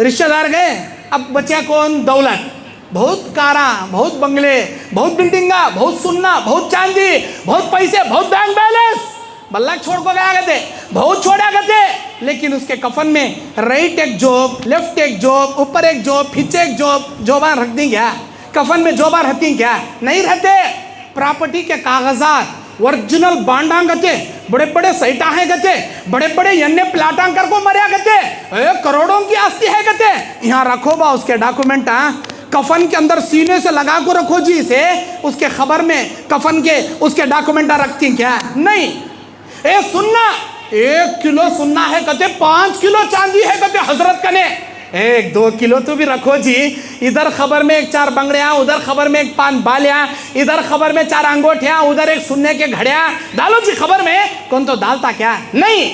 रिश्तेदार गए, अब बचे कौन? दौलत, बहुत कारा, बहुत बंगले, बहुत बिल्डिंगा, बहुत सुन्ना, बहुत चांदी, बहुत पैसे, बहुत बैंक बैलेंस, बल्ला छोड़ को गया गए थे, बहुत छोड़ा गए थे, लेकिन उसके कफन में राइट एक जोब, लेफ्ट एक जोब, ऊपर एक जोब, पीछे एक जोब, जोबान रख दी क्या? कफन में जोबान रहती क्या? नहीं रहते। प्रॉपर्टी के कागजात ओरिजिनल बांडा गते, बड़े बड़े सैटा है गते, बड़े बड़े यन्ने प्लाटांकर को मरिया गते, करोड़ों की आस्ती है गते, यहाँ रखो बा उसके डॉक्यूमेंट। कफन के अंदर सीने से लगा को रखो जी से, उसके खबर में कफन के उसके डॉक्यूमेंट रखती क्या? नहीं। ए सुनना, 1 किलो सुनना है कहते, 5 किलो चांदी है कहते हजरत कने, 1-2 किलो तो भी रखो जी। इधर खबर में 4 बंगड़ियाँ, उधर खबर में 5 बालियाँ, इधर खबर में 4 अंगूठियाँ, उधर एक सुनने के घड़ियाँ, डालो जी खबर में। कौन तो डालता क्या? नहीं।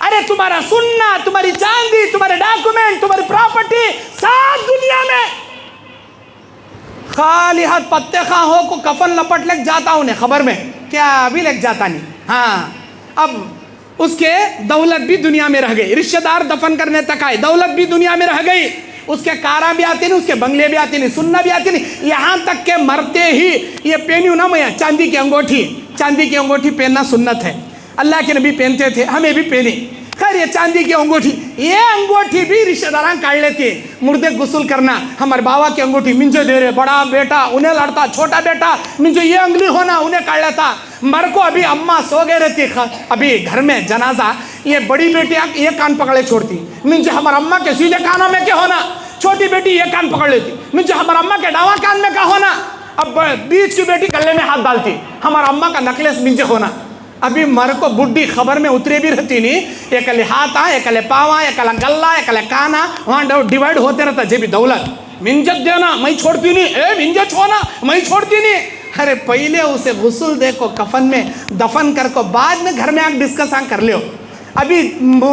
अरे तुम्हारा सुनना, तुम्हारी चांदी, तुम्हारे डॉक्यूमेंट, तुम्हारी प्रॉपर्टी सात दुनिया में खाली हाथ पत्ते खा हो को कफन लपट लग जाता उन्हें खबर में, क्या अभी लग जाता नहीं। हाँ, अब उसके दौलत भी दुनिया में रह गई, रिश्तेदार दफन करने तक आए, दौलत भी दुनिया में रह गई, उसके कारा भी आती नहीं, उसके बंगले भी आती नहीं, सुनना भी आती नहीं, यहाँ तक के मरते ही ये पहनी ना मैं चांदी की अंगूठी, चांदी की अंगूठी पहनना सुन्नत है, अल्लाह के नबी पहनते थे, हमें भी पहनी। खैर ये चांदी की अंगूठी, ये अंगूठी भी रिश्तेदार काट लेते, मुर्दे गुस्ल करना, हमारे बाबा की अंगूठी मिंजे दे रहे, बड़ा बेटा उन्हें लड़ता, छोटा बेटा मिंजे ये अंगली होना उन्हें काट लेता। मर को अभी अम्मा सो गए रहती, अभी घर में जनाजा, ये बड़ी बेटी ये कान पकड़े छोड़ती, मिंजे हमारे अम्मा के सीधे कानों में क्या होना, छोटी बेटी ये कान पकड़ लेती, मिंजे हमारे अम्मा के डावा कान में क्या होना, अब बीच की बेटी गले में हाथ डालती, हमारा अम्मा का नकलेस मिंजे होना। अभी मर को बुढ़ी खबर में उतरे भी रहती नहीं, एक ले हाथा, एक ले पावा, एक ले गल्ला, एक ले काना, वहाँ डिवाइड होते रहता। जे भी दौलत मिंजत देना मैं छोड़ती नहीं, ए मिंजत होना मैं छोड़ती नहीं। अरे पहले उसे गुस्ल दे को कफन में दफन कर को, बाद में घर में आके डिस्कस कर लियो। अभी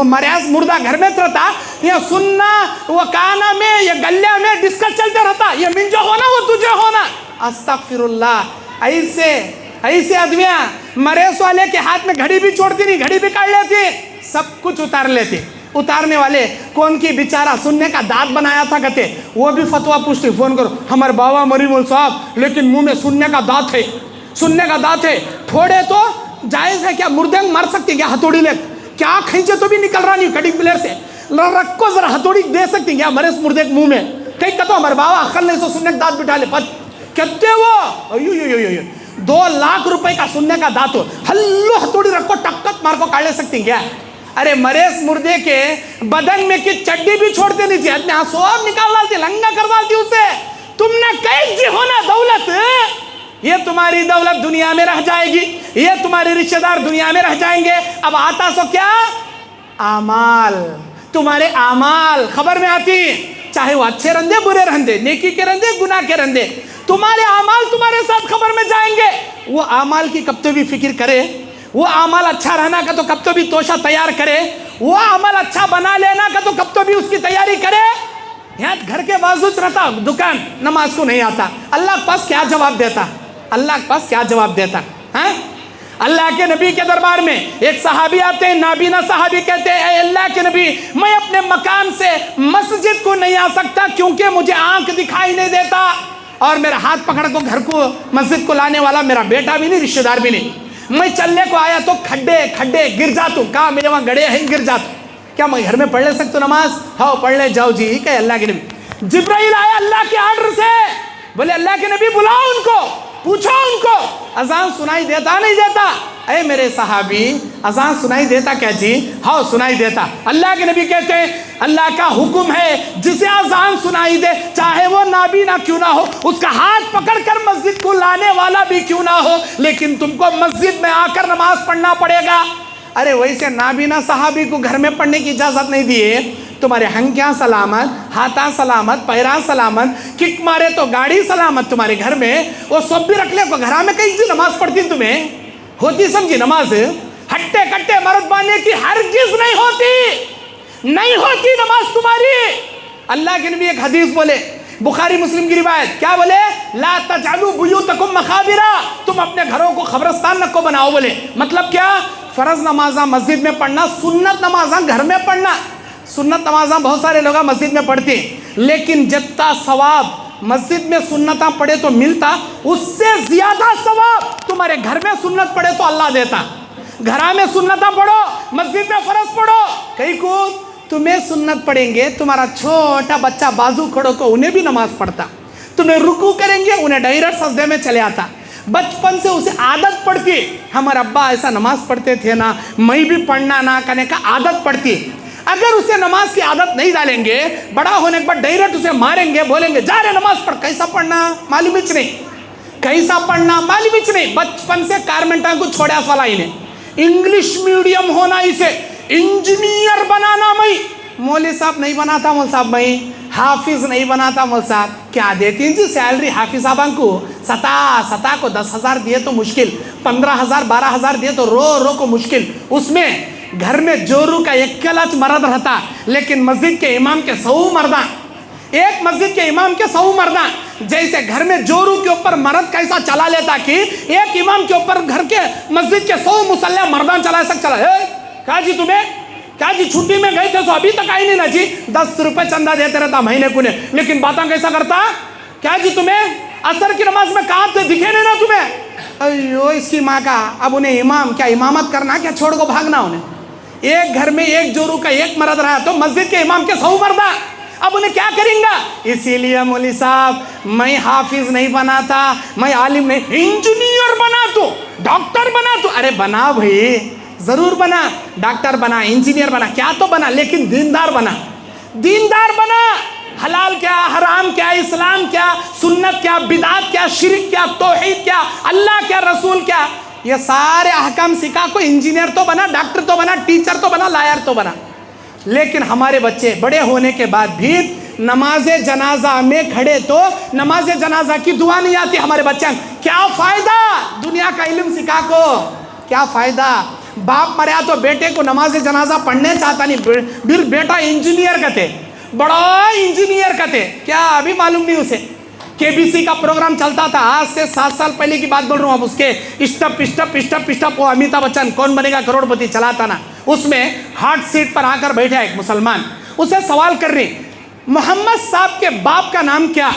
मरियास मुर्दा घर में रहता, ये सुनना वो काना में, ये गल्ला में डिस्कस चलते रहता, ये मिंजो होना वो तुझे होना। अस्तगफिरुल्लाह। ऐसे आदमियाँ मरेस वाले के हाथ में घड़ी भी छोड़ती नहीं, घड़ी भी काट लेती, सब कुछ उतार लेती। उतारने वाले कौन की बेचारा सुनने का दांत बनाया था कहते, वो भी फतवा पूछती, फोन करो हमारे बाबा मरी मोल साहब, लेकिन मुंह में सुनने का दांत है, सुनने का दांत है, थोड़े तो जायज़ है क्या? मुर्दे मर सकती क्या? हथौड़ी ले क्या खींचे तो भी निकल रहा नहीं, कटिंग प्लेयर से रखो जरा हथौड़ी दे सकती क्या मरेस मुर्दे के मुंह में? कहीं कहते हमारे बाबा अक्ल नहीं सो सुनने का दांत बिठा ले, कहते वो 2 लाख रुपए का सुनने का दांत हो, हल्लो हथौड़ी रखो टक्कत मार को काट ले सकती क्या? अरे मरेस मुर्दे के बदन में की चड्डी भी छोड़ते नहीं चाहिए, सब निकाल डालती, लंगा कर डालती उसे। तुमने कैद जी होना दौलत, ये तुम्हारी दौलत दुनिया में रह जाएगी, ये तुम्हारे रिश्तेदार दुनिया में रह जाएंगे। अब आता सो क्या? आमाल, तुम्हारे आमाल खबर में आती, चाहे वो अच्छे रंदे बुरे रंदे, नेकी के रंदे गुनाह के रंदे, तुम्हारे आमाल तुम्हारे साथ खबर में जाएंगे। वो आमाल की कब तो भी फिक्र करे, वो अमल अच्छा रहना का तो कब तो भी तोशा तैयार करे, वो अमल अच्छा बना लेना का तो कब तो भी उसकी तैयारी करे। यहाँ घर के बाजू रहता, दुकान नमाज को नहीं आता, अल्लाह के पास क्या जवाब देता? अल्लाह के पास क्या जवाब देता? हैं? अल्लाह के नबी के दरबार में एक सहाबी आते हैं, नाबीना सहाबी कहते हैं, अल्लाह के नबी मैं अपने मकान से मस्जिद को नहीं आ सकता क्योंकि मुझे आंख दिखाई नहीं देता, और मेरा हाथ पकड़ को घर को मस्जिद को लाने वाला मेरा बेटा भी नहीं, रिश्तेदार भी नहीं। मैं चलने को आया तो खड्डे खड्डे गिर जाता हूँ, कहा मेरे वहाँ गड़े हैं गिर जाता, क्या मैं घर में पढ़ ले सकता हूँ नमाज? हाँ पढ़ ले जाओ जी। कहे अल्लाह के नबी, जिब्राइल आया अल्लाह के आर्डर से, बोले अल्लाह के नबी बुलाओ उनको, पूछो उनको अजान सुनाई देता नहीं देता? अरे मेरे सहाबी, अजान सुनाई देता क्या जी? हाँ सुनाई देता। अल्लाह के नबी कहते हैं अल्लाह का हुक्म है जिसे अजान सुनाई दे, चाहे वो नाबीना क्यों ना हो, उसका हाथ पकड़कर मस्जिद को लाने वाला भी क्यों ना हो, लेकिन तुमको मस्जिद में आकर नमाज पढ़ना पड़ेगा। अरे वैसे नाबीना सहाबी को घर में पढ़ने की इजाजत नहीं दी है। तुम्हारे हंकियाँ सलामत, हाथा सलामत, पैरा सलामत, किक मारे तो गाड़ी सलामत तुम्हारे घर में, वो सब भी रख ले को घर में कहीं नमाज पढ़ती तुम्हें होती समझी नमाज? हट्टे कट्टे मर्द बाने की हरगिज़ नहीं होती, नहीं होती नमाज तुम्हारी। अल्लाह के नबी एक हदीस बोले, बुखारी मुस्लिम की रिवायत, क्या बोले? ला तजअलू बुयूतकुम मखाबिरा, तुम अपने घरों को कब्रिस्तान न को बनाओ। बोले मतलब क्या? फर्ज नमाजा मस्जिद में पढ़ना, सुन्नत नमाजा घर में पढ़ना। सुन्नत नमाजा बहुत सारे लोग मस्जिद में पढ़ते हैं, लेकिन जितना सवाब मस्जिद में सुन्नता पढ़े तो मिलता, उससे ज्यादा सवाब तुम्हारे घर में सुन्नत पढ़े तो अल्लाह देता। घर में सुन्नता पढ़ो, मस्जिद में फर्ज पढ़ो। कहीं को तुम्हें सुन्नत पढ़ेंगे, तुम्हारा छोटा बच्चा बाजू खड़ो को उन्हें भी नमाज पढ़ता, तुम्हें रुकू करेंगे उन्हें डायरेक्ट सजदे में चले आता। बचपन से उसे आदत पड़ती, हमारे अब्बा ऐसा नमाज पढ़ते थे ना, मैं भी पढ़ना ना करने का आदत पड़ती। अगर उसे नमाज की आदत नहीं डालेंगे, बड़ा होने के बाद डायरेक्ट उसे मारेंगे, बोलेंगे जा रे नमाज पढ़, कैसा पढ़ना मालूम ही नहीं, कैसा पढ़ना मालूम ही नहीं। बचपन से कारमेंटा को छोड़ा वाला इन्हें इंग्लिश मीडियम होना, इसे इंजीनियर बनाना, मैं मौलवी साहब नहीं बनाता, मौल साहब मैं हाफिज नहीं बनाता। मौल साहब क्या देती हैं जी सैलरी हाफिज साहबान को? सता को 10,000 दिए तो मुश्किल, 15,000 12,000 दिए तो रो को मुश्किल। उसमें घर में जोरू का एक कलच मर्द रहता, लेकिन मस्जिद के इमाम के 100 मर्दा, एक मस्जिद के इमाम के 100 मर्दा। जैसे घर में जोरू के ऊपर मर्द कैसा चला लेता कि एक इमाम के ऊपर घर के मस्जिद के 100 मुसल्ला मर्दान चला सक चला। क्या जी तुम्हें, क्या जी छुट्टी में गए थे तो अभी तक आई नहीं ना जी, 10 रुपए चंदा देते रहता महीने को ने, लेकिन बातें कैसा करता? क्या जी तुम्हें असर की नमाज में कहा तो दिखे नहीं ना तुम्हें? अयो इसकी माँ का, अब उन्हें इमाम क्या इमामत करना, क्या छोड़ को भागना उन्हें? एक घर में एक जोरू का एक मर्द रहा तो मस्जिद के इमाम के 100 मर्दा, अब उन्हें क्या करेंगे? इसीलिए मौलवी साहब मैं हाफिज नहीं बनाता, मैं आलिम नहीं, इंजीनियर बना तो, डॉक्टर बना तो। अरे बना भाई, जरूर बना, डॉक्टर बना, इंजीनियर बना, क्या तो बना, लेकिन दीनदार बना, दीनदार बना। हलाल क्या, हराम क्या, इस्लाम क्या, सुन्नत क्या, बिदात क्या, शिरक क्या, तौहीद क्या, अल्लाह क्या, रसूल क्या, ये सारे अहकाम सिखा को इंजीनियर तो बना, डॉक्टर तो बना, टीचर तो बना, लायर तो बना। लेकिन हमारे बच्चे बड़े होने के बाद भी नमाज जनाजा में खड़े तो नमाज जनाजा की दुआ नहीं आती हमारे बच्चे। क्या फायदा दुनिया का इल्म सिखा को, क्या फायदा? बाप मरा तो बेटे को नमाज जनाजा पढ़ने चाहता नहीं, फिर बेटा इंजीनियर कहते, बड़ा इंजीनियर कहते, क्या अभी मालूम नहीं उसे? केबीसी का प्रोग्राम चलता था, आज से 7 साल पहले की बात बोल रहा हूँ। अब उसके स्टप वो अमिताभ बच्चन कौन बनेगा करोड़पति चलाता ना, उसमें हार्ट सीट पर आकर बैठा एक मुसलमान, उसे सवाल कर रही मोहम्मद साहब के बाप का नाम क्या?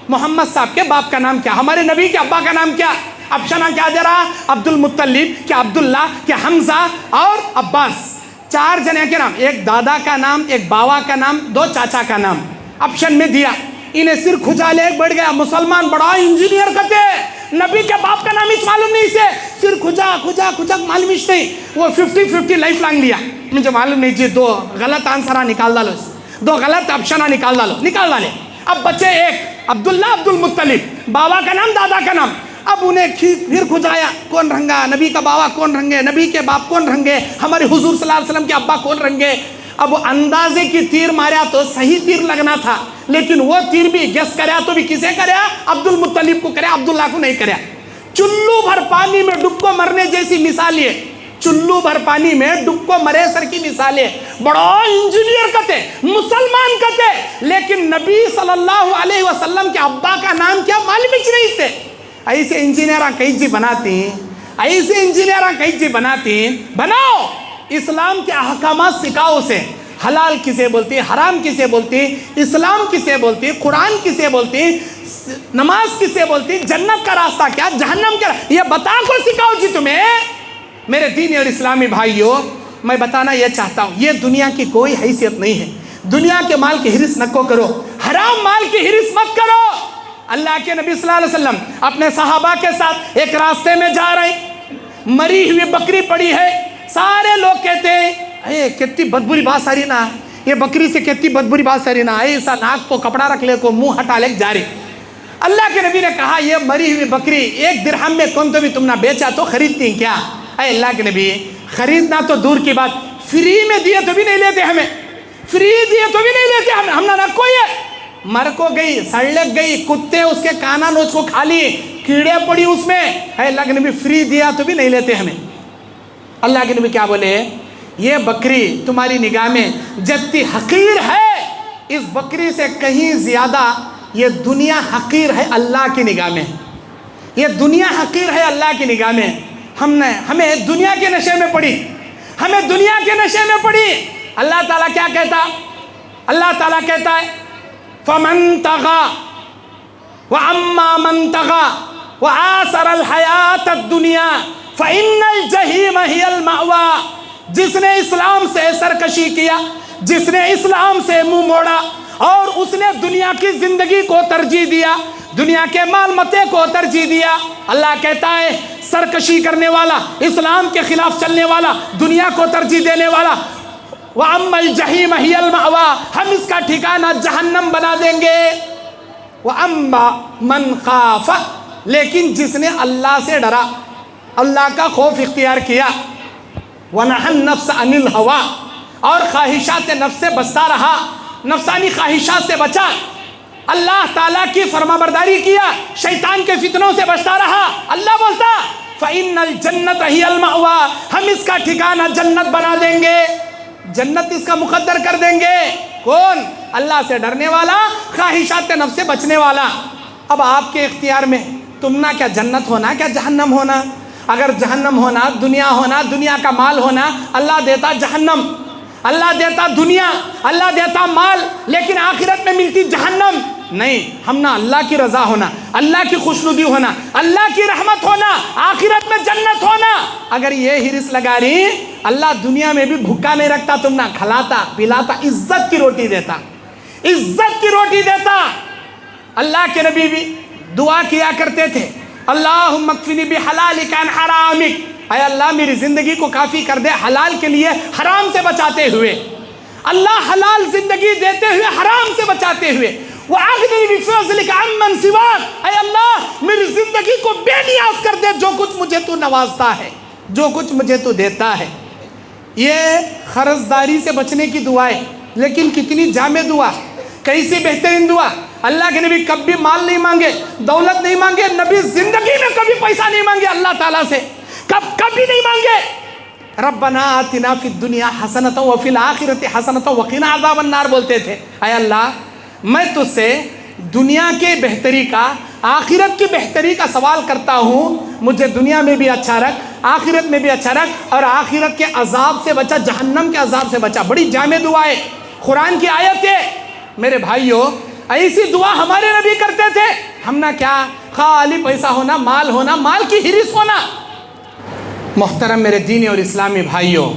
मोहम्मद साहब के बाप का नाम क्या? हमारे नबी के अब्बा का नाम क्या? ऑप्शन क्या दे रहा? अब्दुल मुत्तलिब, क्या अब्दुल्ला, क्या हमजा और अब्बास। 4 जने के नाम, एक दादा का नाम, एक बाबा का नाम, 2 चाचा का नाम ऑप्शन में दिया। इन्हें सिर खुजाले बढ़ गया, मुसलमान बड़ा इंजीनियर कहते, नबी के बाप का नाम ही मालूम नहीं, इसे सिर खुजा मालूम ही नहीं। वो 50-50 लाइफ लॉन्ग लिया, मुझे मालूम नहीं जी, 2 गलत आंसर निकाल डालो, 2 गलत ऑप्शन निकाल डाले। अब बचे एक अब्दुल्ला, अब्दुल मुत्तलिब, बाबा का नाम, दादा का नाम। अब उन्हें फिर खुजाया, कौन रंगा? नबी का बाबा कौन रंगे, नबी के बाप कौन रंगे, हमारे हुजूर सल्लल्लाहु अलैहि वसल्लम के अब्बा कौन रंगे। अब अंदाजे की तीर मारा तो सही तीर लगना था, लेकिन वो तीर भी गेस करया तो भी किसे करया? अब्दुल मुत्तलिब को करया, अब्दुल्ला को नहीं करया। चुल्लू भर पानी में डुबको मरने जैसी मिसाल ये, चुल्लू भर पानी में डुबको मरे सर की मिसाल है। बड़ा इंजीनियर कहते, मुसलमान कहते, लेकिन नबी सल्लल्लाहु अलैहि वसल्लम के अब्बा का नाम क्या मालूम ही नहीं थे। ऐसे इंजीनियर कई जी बनाती, ऐसे इंजीनियर कई जी बनाती। बनाओ, इस्लाम के अहकामात सिखाओ उसे, हलाल किसे बोलती, हराम किसे बोलती, इस्लाम किसे बोलती, कुरान किसे बोलती, नमाज किसे बोलती, जन्नत का रास्ता क्या, जहन्नम का, ये बता को सिखाओ जी तुम्हें। मेरे दीनी और इस्लामी भाइयों, मैं बताना ये चाहता हूँ, ये दुनिया की कोई हैसियत नहीं है। दुनिया के माल की हिरिस नको करो, हराम माल की हिरिस मत करो। अल्लाह के नबी सल्लल्लाहु अलैहि वसल्लम अपने सहाबा के साथ एक रास्ते में जा रहे, मरी हुई बकरी पड़ी है। सारे लोग कहते हैं अरे कितनी बदबुरी बात सारी ना, ये बकरी से कितनी बदबुरी बात सारी ना, ऐसा नाक को कपड़ा रख ले को मुंह हटा ले जा रही। अल्लाह के नबी ने कहा ये मरी हुई बकरी 1 दिरहम में कौन तो भी तुमने बेचा तो खरीदती क्या? अरे अल्लाह के नबी, खरीदना तो दूर की बात, फ्री में दिए तो भी नहीं लेते हमें, फ्री दिए तो भी नहीं लेते हमें, हमने रखो ये मर को गई, सड़क गई, कुत्ते उसके काना नोच को खा लिए, कीड़े पड़ी उसमें, अल्लाह के नबी फ्री दिया तो भी नहीं लेते हमें। अल्लाह के नबी क्या बोले, ये बकरी तुम्हारी निगाह में जितनी हकीर है, इस बकरी से कहीं ज्यादा ये दुनिया हकीर है अल्लाह की निगाह में। ये दुनिया हकीर है अल्लाह की निगाह में। हमें दुनिया के नशे में पड़ी, हमें दुनिया के नशे में पड़ी। अल्लाह ताला क्या कहता, अल्लाह ताला कहता है फमन तगा व अम्मा मन तगा व आसर अल हयात दुनिया फ़इन्नल जहीम हियल मावा। जिसने इस्लाम से सरकशी किया, जिसने इस्लाम से मुंह मोड़ा और उसने दुनिया की जिंदगी को तरजीह दिया, दुनिया के माल मते को तरजीह दिया, अल्लाह कहता है सरकशी करने वाला, इस्लाम के खिलाफ चलने वाला, दुनिया को तरजीह देने वाला, व अम्मल जहीम हियल मावा, हम इसका ठिकाना जहन्नम बना देंगे। व अम्मा मन खाफा, लेकिन जिसने अल्लाह से डरा, अल्लाह का खौफ इख्तियार किया, व नहन नफ्स अनिल हवा, और ख्वाहिशात नफ्स से बचता रहा, नफ्सानी ख्वाहिशात से बचा, अल्लाह ताला की फरमाबरदारी किया, शैतान के फितनों से बचता रहा, अल्लाह बोलता फ़इन्नल जन्नत हियल मावा, हम इसका ठिकाना जन्नत बना देंगे, जन्नत इसका मुकद्दर कर देंगे। कौन? अल्लाह से डरने वाला, ख्वाहिशात नफ्स से बचने वाला। अब आपके इख्तियार में, तुम ना क्या जन्नत होना क्या जहन्नम होना। अगर जहन्नम होना, दुनिया का माल होना, अल्लाह देता जहन्नम, अल्लाह देता दुनिया, अल्लाह देता माल, लेकिन आखिरत में मिलती जहन्नम। नहीं, हम ना अल्लाह की रज़ा होना, अल्लाह की खुशनुदी होना, अल्लाह की रहमत होना, आखिरत में जन्नत होना। अगर ये हिरिस लगा रही, अल्लाह दुनिया में भी भूखा नहीं रखता, तुम ना खिलाता पिलाता, इज्जत की रोटी देता, इज्जत की रोटी देता। अल्लाह के नबी भी दुआ किया करते थे, अल्लाहुम्मा क्फिनी बिहलालिका अन हरामिक, ऐ अल्लाह मेरी ज़िंदगी को काफ़ी कर दे हलाल के लिए हराम से बचाते हुए। अल्लाह हलाल ज़िंदगी देते हुए हराम से बचाते हुए, वअग़नी बिफ़ज़लिका अम्मन सिवाक, ऐ अल्लाह मेरी ज़िंदगी को बेनियाज कर दे, जो कुछ मुझे तू नवाजता है, जो कुछ मुझे तू देता है। ये खर्चदारी से बचने की दुआ है, लेकिन कितनी जामे दुआ, कैसी बेहतरीन दुआ। अल्लाह के नबी कभी माल नहीं मांगे, दौलत नहीं मांगे, नबी जिंदगी में कभी पैसा नहीं मांगे अल्लाह ताला से, कभी नहीं मांगे। रब्बना आतिना फिद दुनिया हसनतन व फिल आखिरति हसनतन व क़िना अज़ाबन नार बोलते थे, ऐ अल्लाह मैं तुझसे दुनिया के बेहतरी का, आखिरत की बेहतरी का सवाल करता हूँ, मुझे दुनिया में भी अच्छा रख, आखिरत में भी अच्छा रख, और आखिरत के अजाब से बचा, जहन्नम के अजाब से बचा। बड़ी जामे दुआ है, कुरान की आयत है। मेरे भाइयों, ऐसी दुआ हमारे नबी करते थे। हम ना क्या खाली पैसा होना, माल होना, माल की हिरिस होना। मोहतरम मेरे दीनी और इस्लामी भाइयों,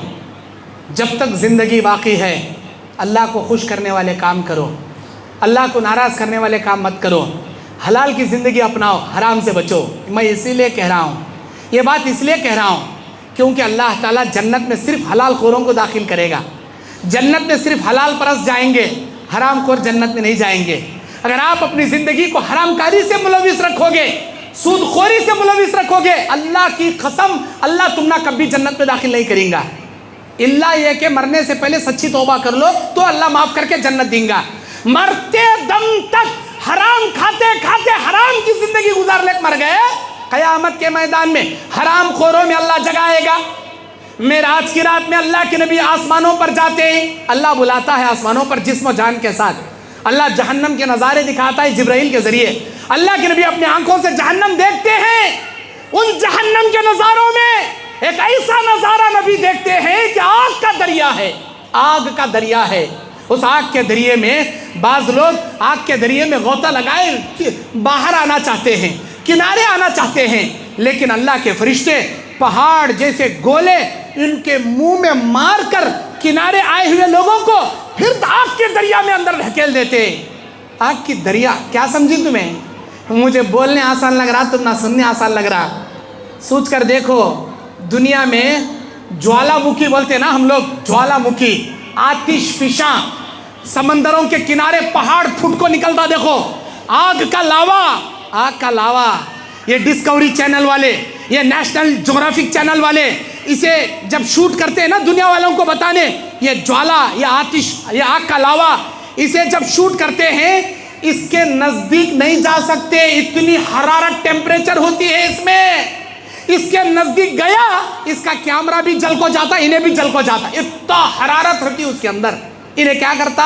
जब तक ज़िंदगी बाकी है, अल्लाह को खुश करने वाले काम करो, अल्लाह को नाराज़ करने वाले काम मत करो, हलाल की ज़िंदगी अपनाओ, हराम से बचो। मैं इसीलिए कह रहा हूँ, ये बात इसलिए कह रहा हूँ क्योंकि अल्लाह ताला जन्नत में सिर्फ हलाल खोरों को दाखिल करेगा, जन्नत में सिर्फ हलाल परस्त जाएंगे, हराम खोर जन्नत में नहीं जाएंगे। अगर आप अपनी ज़िंदगी को हरामकारी से मुलविस रखोगे, सूदखोरी से मुलविस रखोगे, अल्लाह की कसम अल्लाह तुम ना कभी जन्नत में दाखिल नहीं करेगा। इल्ला ये कि मरने से पहले सच्ची तौबा कर लो तो अल्लाह माफ़ करके जन्नत देगा। मरते दम तक हराम खाते खाते हराम की ज़िंदगी गुजार ले मर गए, क़यामत के मैदान में हराम खोरों में अल्लाह जगाएगा। मेराज की रात में अल्लाह के नबी आसमानों पर जाते हैं, अल्लाह बुलाता है आसमानों पर जिस्म जान के साथ, अल्लाह जहन्नम के नज़ारे दिखाता है जिब्राइल के ज़रिए। अल्लाह के नबी अपनी आंखों से जहन्नम देखते हैं। उन जहन्नम के नज़ारों में एक ऐसा नज़ारा नबी देखते हैं कि आग का दरिया है, आग का दरिया है। उस आग के दरिए में बाज़ लोग आग के दरिए में गोता लगाए कि बाहर आना चाहते हैं, किनारे आना चाहते हैं, लेकिन अल्लाह के फरिश्ते पहाड़ जैसे गोले इनके मुंह में मार कर किनारे आए हुए लोगों को फिर आग के दरिया में अंदर ढकेल देते। आग की दरिया क्या समझी तुम्हें? मुझे बोलने आसान लग रहा, तुम ना सुनने आसान लग रहा। सोच कर देखो, दुनिया में ज्वालामुखी बोलते हैं ना हम लोग, ज्वालामुखी, आतिशफिशा, समंदरों के किनारे पहाड़ फुट को निकलता, देखो आग का लावा, आग का लावा। ये डिस्कवरी चैनल वाले, ये नेशनल ज्योग्राफिक चैनल वाले इसे जब शूट करते हैं ना दुनिया वालों को बताने, ये ज्वाला, ये आतिश, ये आग का लावा, इसे जब शूट करते हैं इसके नजदीक नहीं जा सकते, इतनी हरारत टेम्परेचर होती है इसमें। इसके नजदीक गया इसका कैमरा भी जल को जाता, इन्हें भी जल को जाता, इतना हरारत होती है उसके अंदर। इन्हें क्या करता,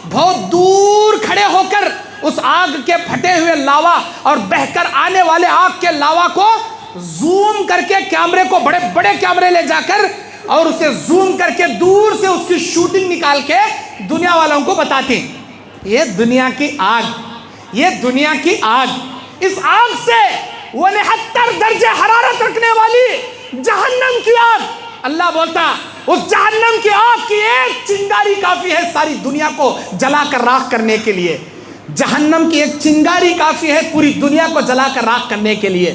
बहुत दूर खड़े होकर उस आग के फटे हुए लावा और बहकर आने वाले आग के लावा को जूम करके, कैमरे को, बड़े बड़े कैमरे ले जाकर और उसे जूम करके दूर से उसकी शूटिंग निकाल के दुनिया वालों को बताते। ये दुनिया की आग, ये दुनिया की आग। इस आग से 69 दर्जे हरारत रखने वाली जहन्नम की आग, अल्लाह बोलता उस जहन्नम की आग की एक चिंगारी काफी है सारी दुनिया को जलाकर राख करने के लिए। जहन्नम की एक चिंगारी काफी है पूरी दुनिया को जलाकर राख करने के लिए।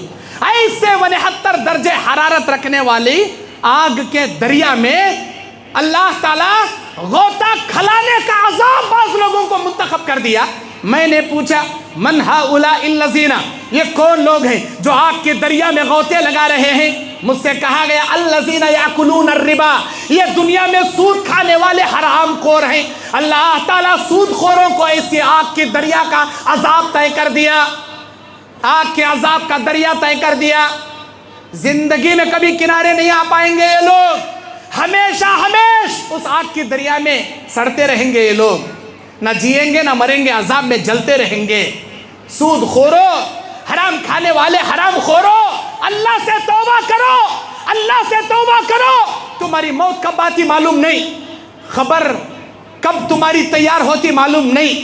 ऐसे 69 दर्जे हरारत रखने वाली आग के दरिया में अल्लाह ताला गोता खलाने का अजाब बाज लोगों को मुंतखब कर दिया। मैंने पूछा मन हाउला इल्लज़ीना, ये कौन लोग हैं जो आग के दरिया में गोते लगा रहे हैं? मुझसे कहा गया अल्लज़ीना याकुलून अर्रिबा, ये दुनिया में सूद खाने वाले हराम खोर हैं। अल्लाह ताला सूद खोरों को ऐसे आग के दरिया का अजाब तय कर दिया, आग के अजाब का दरिया तय कर दिया। जिंदगी में कभी किनारे नहीं आ पाएंगे ये लोग, हमेशा हमेशा उस आग के दरिया में सड़ते रहेंगे ये लोग, ना जिएंगे ना मरेंगे, अजाब में जलते रहेंगे। सूद खोरो, हराम खाने वाले हराम खोरो, अल्लाह से तौबा करो, अल्लाह से तौबा करो। तुम्हारी मौत कब आती मालूम नहीं, खबर कब तुम्हारी तैयार होती मालूम नहीं,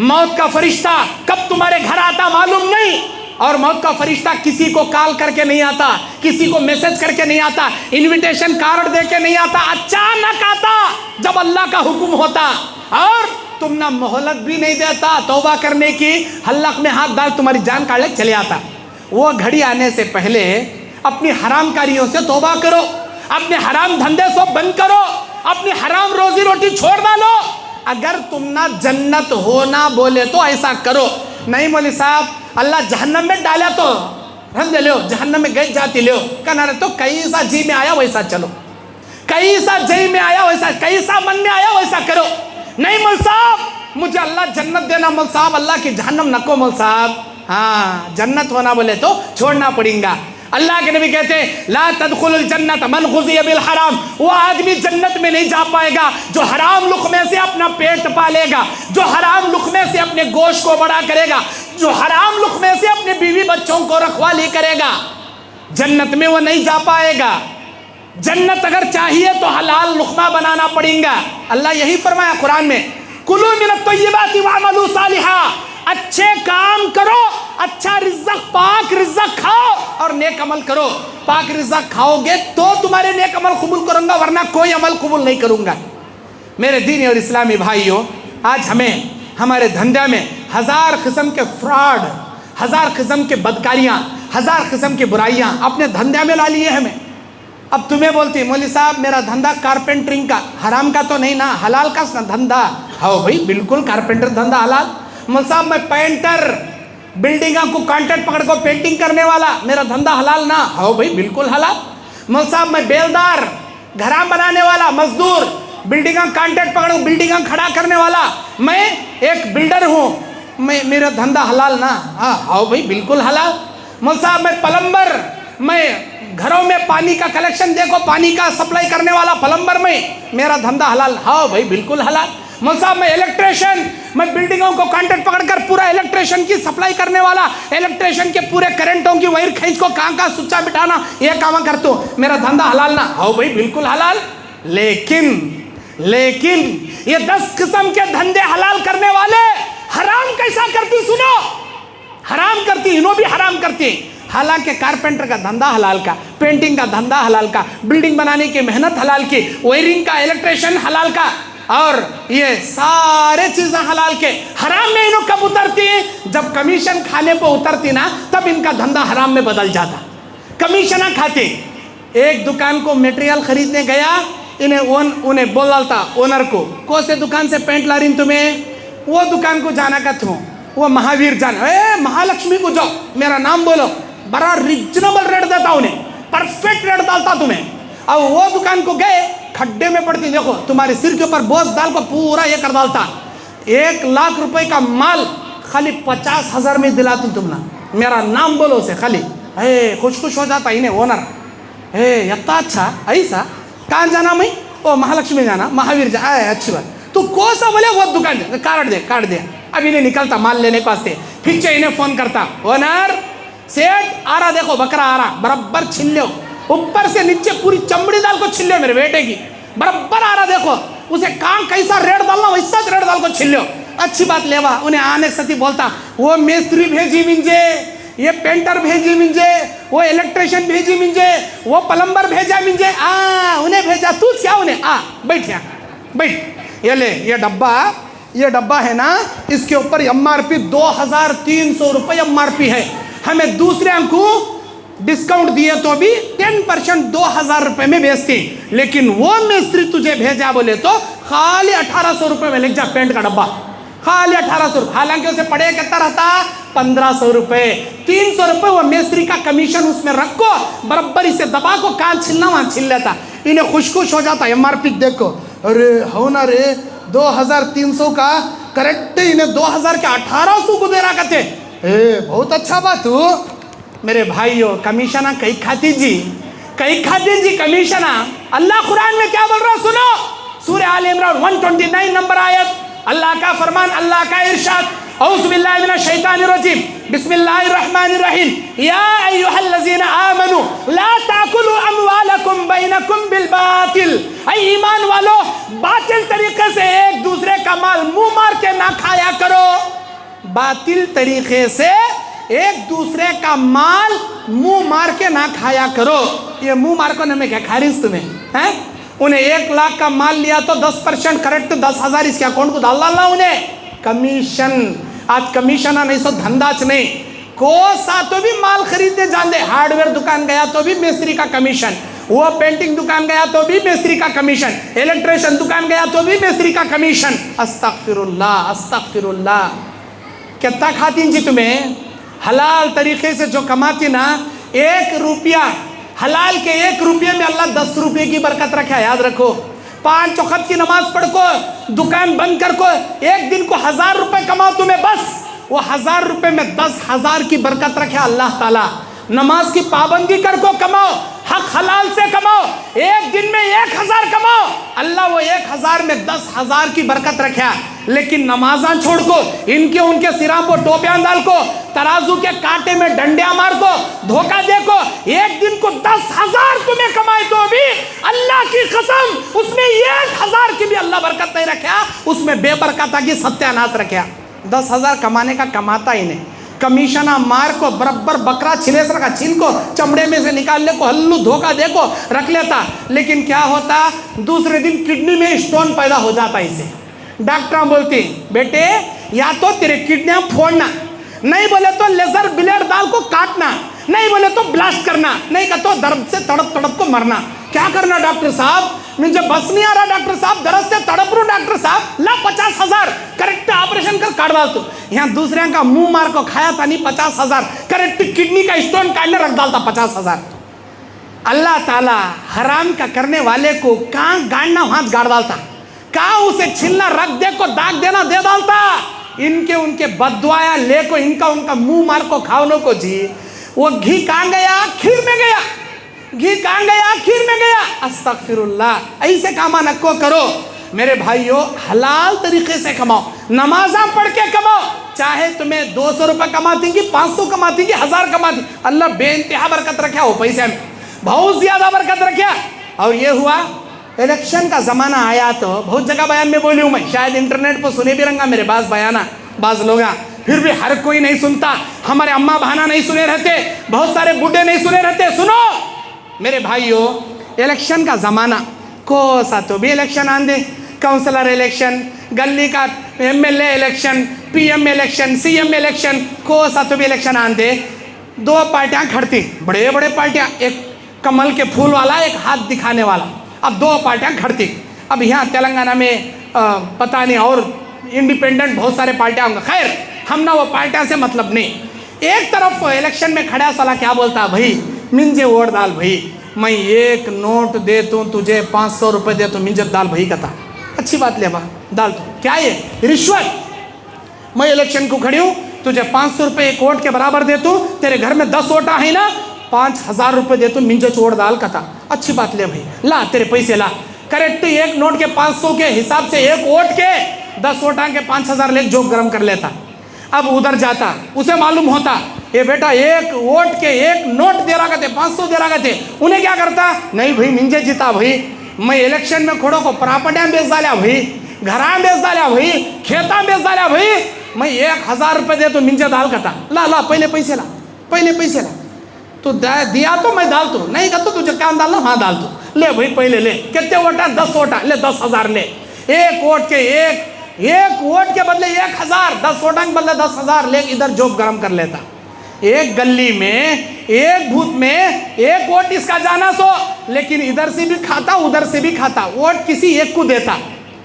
मौत का फरिश्ता कब तुम्हारे घर आता मालूम नहीं। और मौत का फरिश्ता किसी को कॉल करके नहीं आता, किसी को मैसेज करके नहीं आता, इनविटेशन कार्ड दे के नहीं आता, अचानक आता जब अल्लाह का हुक्म होता। और तुम ना मोहलत भी नहीं देता तौबा करने की, हल्लक में हाथ डाल तुम्हारी जान काट ले चले आता। वो घड़ी आने से पहले अपनी हरामकारियों से तौबा करो, अपने हराम धंधे से बंद करो, अपनी हराम रोजी रोटी छोड़ डालो। अगर तुम ना जन्नत होना बोले तो ऐसा करो। नहीं मौलवी साहब अल्लाह जहन्नम में डाला तो हम ले लो, जहन्नम में गई जाती लो, कहना तो कैसा जी में आया वैसा चलो, कैसा जी में आया वैसा, कैसा मन में आया वैसा करो। नहीं मौल साहब मुझे अल्लाह जन्नत देना मौल साहब, अल्लाह की जहन्नम नको मौल साहब। हाँ जन्नत होना बोले तो छोड़ना पड़ेगा। अल्लाह के नबी कहते हैं ला तदखुलुल जन्नत मन गुज़िया बिल हराम, वो आदमी जन्नत में नहीं जा पाएगा जो हराम लुक़मे से अपना पेट पालेगा, जो हराम लुक़मे से अपने गोश्त को बड़ा करेगा, जो हराम लुक़मे से अपने बीवी बच्चों को रखवाली करेगा। जन्नत में वो नहीं जा पाएगा। जन्नत अगर चाहिए तो हलाल लुक़मा बनाना पड़ेगा। अल्लाह यही फरमाया कुरान में कुलू मिनत तय्यिबाति वअमलू सालिहा, अच्छे काम करो, अच्छा रिज़्क़ पाक रिज़्क़ खाओ और नेक अमल करो। पाक रिज़्क़ खाओगे तो तुम्हारे नेक अमल कबूल करूंगा, वरना कोई अमल कबूल नहीं करूंगा। मेरे दीनी और इस्लामी भाइयों, आज हमें हमारे धंधे में 1000 किस्म के फ्रॉड, 1000 किस्म के बदकारियाँ, 1000 किस्म की बुराइयाँ अपने धंधे में ला लिए हमें। अब तुम्हें बोलती मौलवी साहब मेरा धंधा कारपेंटरिंग का, हराम का तो नहीं ना, हलाल का ना धंधा। हाँ भाई बिल्कुल कारपेंटर धंधा हलाल। मौलवी साहब मैं पेंटर, बिल्डिंग को कॉन्ट्रैक्ट पकड़ को पेंटिंग करने वाला, मेरा धंधा हलाल ना। हाँ भाई बिल्कुल हलाल। मौलवी साहब मैं बेलदार, घराम बनाने वाला, मजदूर, बिल्डिंग कॉन्ट्रैक्ट पकड़ बिल्डिंग खड़ा करने वाला, मैं एक बिल्डर हूँ, मैं मेरा धंधा हलाल ना। हाँ भाई बिल्कुल हलाल। मौलवी साहब मैं प्लम्बर, मैं घरों में पानी का कलेक्शन देखो पानी का सप्लाई करने वाला प्लम्बर, में मेरा धंधा हलाल। हाँ भाई बिल्कुल हलाल। मौलवी साहब मैं इलेक्ट्रिशियन, मैं बिल्डिंगों को कॉन्ट्रैक्ट पकड़कर पूरा इलेक्ट्रिशियन की सप्लाई करने वाला, इलेक्ट्रिशियन के पूरे करंटों की वायर खींच को कहाँ सुच्चा बिठाना, ये काम करता हूँ, मेरा धंधा हलाल ना। हाँ भाई बिल्कुल हलाल। लेकिन ये 10 किस्म के धंधे हलाल करने वाले हराम कैसा करती सुनो, हराम करती, इन्हों भी हराम करती। हालांकि कारपेंटर का धंधा हलाल का, पेंटिंग का धंधा हलाल का, बिल्डिंग बनाने की मेहनत हलाल की, वायरिंग का, इलेक्ट्रिशियन हलाल का, और ये सारे चीजें हलाल के। हराम में इन्हों कब उतरती है? जब कमीशन खाने पर उतरती ना, तब इनका धंधा हराम में बदल जाता। कमीशन खाते, एक दुकान को मटेरियल खरीदने गया, उन्हें बोल डालता ओनर को, कौन से दुकान से पेंट ला रही तुम्हें, वो दुकान को जाना का तुम, वो महावीर जाना, महालक्ष्मी को जाओ, मेरा नाम बोलो, बड़ा रिजनेबल रेट देता उन्हें, परफेक्ट रेट डालता तुम्हें। अब वो दुकान को गए, खड्डे में पड़ती, देखो तुम्हारे सिर के ऊपर बोझ डाल को पूरा ये कर डालता। 1 लाख रुपए का माल खाली 50,000 में दिला तुम ना, मेरा नाम बोलो उसे खाली, खुश खुश हो जाता इन्हें ओनर, इतना अच्छा ऐसा, कहाँ जाना मैं, ओ महालक्ष्मी जाना, महावीर जा, अच्छी बात, तू कौन सा बोले वो दुकान काट दे। अब इन्हें निकलता माल लेने के वास्ते, फिर इन्हें फोन करता, ओनर सेठ आ रहा, देखो बकरा आ रहा, बराबर छीन लो, ऊपर से नीचे पूरी चमड़ी डाल को छीन लो मेरे बेटे की, बराबर आ रहा, देखो उसे कहाँ कैसा रेट डालना वैसा रेट डाल को छीन लो, अच्छी बात लेवा। उन्हें आने सती बोलता, वो मिस्त्री भेजी मिंजे, ये पेंटर भेजी मिंजे, वो इलेक्ट्रिशियन भेजी मिंजे, वो प्लम्बर भेजा मिंजे, उन्हें भेजा, तू क्या उन्हें, बैठ यहाँ बैठ, ये ले ये डब्बा है ना, इसके ऊपर MRP 2,300 रुपये MRP है, हमें दूसरे अंकु डिस्काउंट दिए तो भी 10% 2,000 रुपये में बेचती, लेकिन वो मिस्त्री तुझे भेजा बोले तो खाली 1,800 रुपये में लिख जा पेंट का डब्बा, खाली 1,800 रुपये, हालांकि उसे पड़े कितना रहता 1,500 रुपये, 300 रुपये वो मिस्त्री का कमीशन उसमें रखो, बराबर इसे दबा को कहाँ छिलना वहाँ छिल लेता, इन्हें खुश हो जाता। MRP देखो, अरे हो ना रे 2,300 का करेक्ट, इन्हें 2,000 के 1,800 को दे रहा कहते, बहुत अच्छा बात हो मेरे भाइयों। कमीशना कहीं खाती जी कमीशना, अल्लाह कुरान में क्या बोल रहा सुनो, सूरह आल इमरान 129 नंबर आयत, अल्लाह का फरमान, अल्लाह का इरशाद, औज़ु बिल्लाहि मिनश शैतानिर रजीम, बिस्मिल्लाहिर रहमानिर रहीम, या अय्युहल्लज़ीना आमनू ला ताकुलू अमवालकुम बैनकुम बिल बातिल, ऐ ईमान वालो बातिल तरीके से एक दूसरे का माल मुंह मार के ना खाया करो, बातिल तरीके से एक दूसरे का माल मुंह मार के ना खाया करो। ये मुंह मार को ना क्या खारिज तुम्हें हैं, उन्हें 1 लाख का माल लिया तो 10% करेक्ट 10,000 इसके अकाउंट को डालना उन्हें कमीशन। आज कमीशन नहीं सो धंधाच नहीं, को सा तो भी माल खरीदने जान दे, हार्डवेयर दुकान गया तो भी मिस्त्री का कमीशन, वो पेंटिंग दुकान गया तो भी मिस्त्री का कमीशन, इलेक्ट्रिशियन दुकान गया तो भी मिस्त्री का कमीशन। अस्तगफिरुल्लाह, कितना खाती जी तुम्हें, हलाल तरीके से जो कमाती ना, 1 रुपया हलाल के 1 रुपये में अल्लाह 10 रुपये की बरकत रखा, याद रखो। 5 वक्त की नमाज पढ़ को, दुकान बंद कर को, एक दिन को 1,000 रुपये कमाओ तुम्हें, बस वो 1,000 रुपये में 10,000 की बरकत रखे अल्लाह ताला। नमाज की पाबंदी कर को कमाओ, हक हलाल से कमाओ, एक दिन में 1,000 कमाओ, अल्लाह वो 1,000 में 10,000 की बरकत रखे। लेकिन नमाजा छोड़ को, इनके उनके सिरा को टोपियां डाल को, तराजू के कांटे में डंडिया मार को, धोखा दे को, एक दिन को 10,000 तुम्हें कमाए तो भी अल्लाह की कसम उसमें 1,000 की भी अल्लाह बरकत नहीं रखा, उसमें बेबरकता की सत्यानाश रखा। 10,000 कमाने का कमाता ही नहीं, कमीशना मार को बराबर बकरा छिलेस रखा, छील को चमड़े में से निकालने को हल्लू धोखा दे को रख लेता। लेकिन क्या होता, दूसरे दिन किडनी में स्टोन पैदा हो जाता। इसे डॉक्टर बोलते बेटे या तो तेरे किडनियां फोड़ना, नहीं बोले तो लेजर ब्लेड डाल को काटना, नहीं बोले तो ब्लास्ट करना, नहीं का तो दर्द से तड़प तड़प को मरना। क्या करना डॉक्टर साहब, मुझे बस नहीं आ रहा डॉक्टर साहब, दर्द से तड़प रू डॉक्टर साहब, ला 50,000 करेक्ट ऑपरेशन कर काट डाल। तो यहाँ दूसरे का मुंह मार को खाया था नहीं 50,000 करेक्ट किडनी का स्टोन काटने रख डालता 50,000। अल्लाह ताला हराम का करने वाले को कहाँ गाड़ना वहां गाड़ डालता, कहाँ उसे छिलना रख दे को दाग देना दे डालता। इनके उनके बददुआया ले को इनका उनका मुंह मार को खाओ को जी। वो घी कहाँ गया, खीर में गया, घी कहाँ गया, खीर में गया। अस्तगफिरुल्लाह, ऐसे कामा नको करो मेरे भाइयों, हलाल तरीके से कमाओ, नमाजा पढ़ के कमाओ। चाहे तुम्हें 200 रुपये कमाती, 500 कमाती, 1,000 कमाती, अल्लाह बेइंतहा बरकत रखा हो पैसे में, बहुत ज्यादा बरकत रखा। और ये हुआ इलेक्शन का ज़माना आया तो बहुत जगह बयान में बोली हूँ मैं, शायद इंटरनेट पर सुने भी रंगा मेरे बाज बयाना बाज लोग, फिर भी हर कोई नहीं सुनता। हमारे अम्मा बहाना नहीं सुने रहते, बहुत सारे बूढ़े नहीं सुने रहते। सुनो मेरे भाइयों, इलेक्शन का ज़माना को सा तो भी इलेक्शन आंदे, काउंसलर इलेक्शन, गली का MLA election, PM election, CM election, को सा तो भी इलेक्शन आंदे। 2 पार्टियाँ खड़ती, बड़े बड़े पार्टियाँ, एक कमल के फूल वाला, एक हाथ दिखाने वाला। अब दो पार्टियां खड़ती। अब यहाँ तेलंगाना में पता नहीं और इंडिपेंडेंट बहुत सारे पार्टियां होंगे, खैर हम ना वो पार्टियां से मतलब नहीं। एक तरफ इलेक्शन में खड़ा साला क्या बोलता, भाई मिंजे वोट डाल भाई, मैं एक नोट दे दूँ तुझे 500 रुपये दे, तो मिंजत डाल भाई कथा। अच्छी बात ले बा डाल दो, क्या ये रिश्वत? मैं इलेक्शन को खड़ी हूँ, तुझे 500 रुपये एक वोट के बराबर दे दूँ, तेरे घर में 10 वोटा है ना, 5000 रुपये दे तू मिंजे वोट डाल कथा। अच्छी बात ले भाई, ला तेरे पैसे ला। करेक्ट, एक नोट के 500 के हिसाब से एक वोट के 10 वोटा के 5000 लेके जोक गरम कर लेता। अब उधर जाता, उसे मालूम होता ये बेटा एक वोट के एक नोट दे रहा थे, 500 दे रहा थे। उन्हें क्या करता, नहीं भाई मिंजे जीता भाई, मैं इलेक्शन में खड़ो को प्रॉपर्टियां बेच डालिया भाई, घरां बेच डालिया भाई, खेता बेच डालिया भाई, मैं 1000 रुपये दे तो मिंजे डाल कथा। ला ला पहले पैसे ला, पहले पैसे ला। तो दिया तो मैं डाल तू, नहीं कहता तुझे क्या डालना, हाँ डाल तू, ले भाई पहले ले। कितने वोटा, 10 वोटा ले, 10,000 ले। एक वोट के एक वोट के बदले 1000, 10 वोटा के बदले 10,000 ले, इधर जोक गरम कर लेता। एक गली में एक बूथ में एक वोट इसका जाना सो, लेकिन इधर से भी खाता उधर से भी खाता, वोट किसी एक को देता।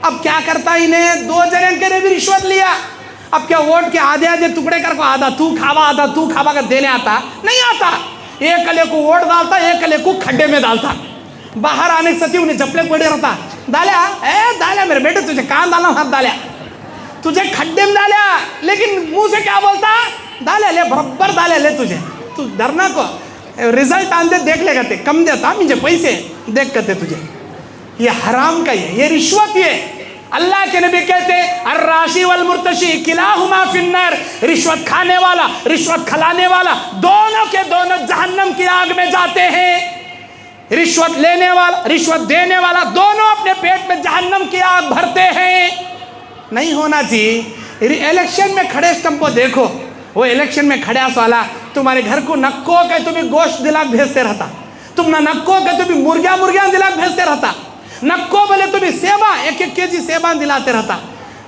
अब क्या करता, इन्हें 2 जने के ने भी रिश्वत लिया। अब क्या वोट के आधे आधे टुकड़े कर को, आधा तू खावा आधा तू खावा कर देने आता नहीं आता। एक कले को वोट डालता, एक कले को खड्डे में डालता। बाहर आने के सचिव उन्हें जपले पड़े रहता, डाल्या डाल्या मेरे बेटे, तुझे कहाँ डाला, हाथ डाल्या, तुझे खड्डे में डाल्या, लेकिन मुंह से क्या बोलता, डाले ले बराबर डाले ले, तुझे तू डरना को, रिजल्ट आंदे देख लेगा ते, कम देता मुझे पैसे देख करते तुझे। ये हराम का ये रिश्वत। ये अल्लाह के नबी कहते अर्राशी वल मुर्तशी किलाहुमा फिन्नर, रिश्वत खाने वाला रिश्वत खिलाने वाला दोनों के दोनों जहन्नम की आग में जाते हैं। रिश्वत लेने वाला रिश्वत देने वाला दोनों अपने पेट में जहन्नम की आग भरते हैं। नहीं होना चाहिए। इलेक्शन में खड़े स्टम्प को देखो, वो इलेक्शन में खड़ा वाला तुम्हारे घर को नक्को के तुम्हें गोश्त दिला भेजते रहता, तुम ना नक्को के तुम्हें मुर्गियां दिला भेजते रहता, नक्को बोले तुम्हें सेवा 1-1 केजी सेवा दिलाते रहता।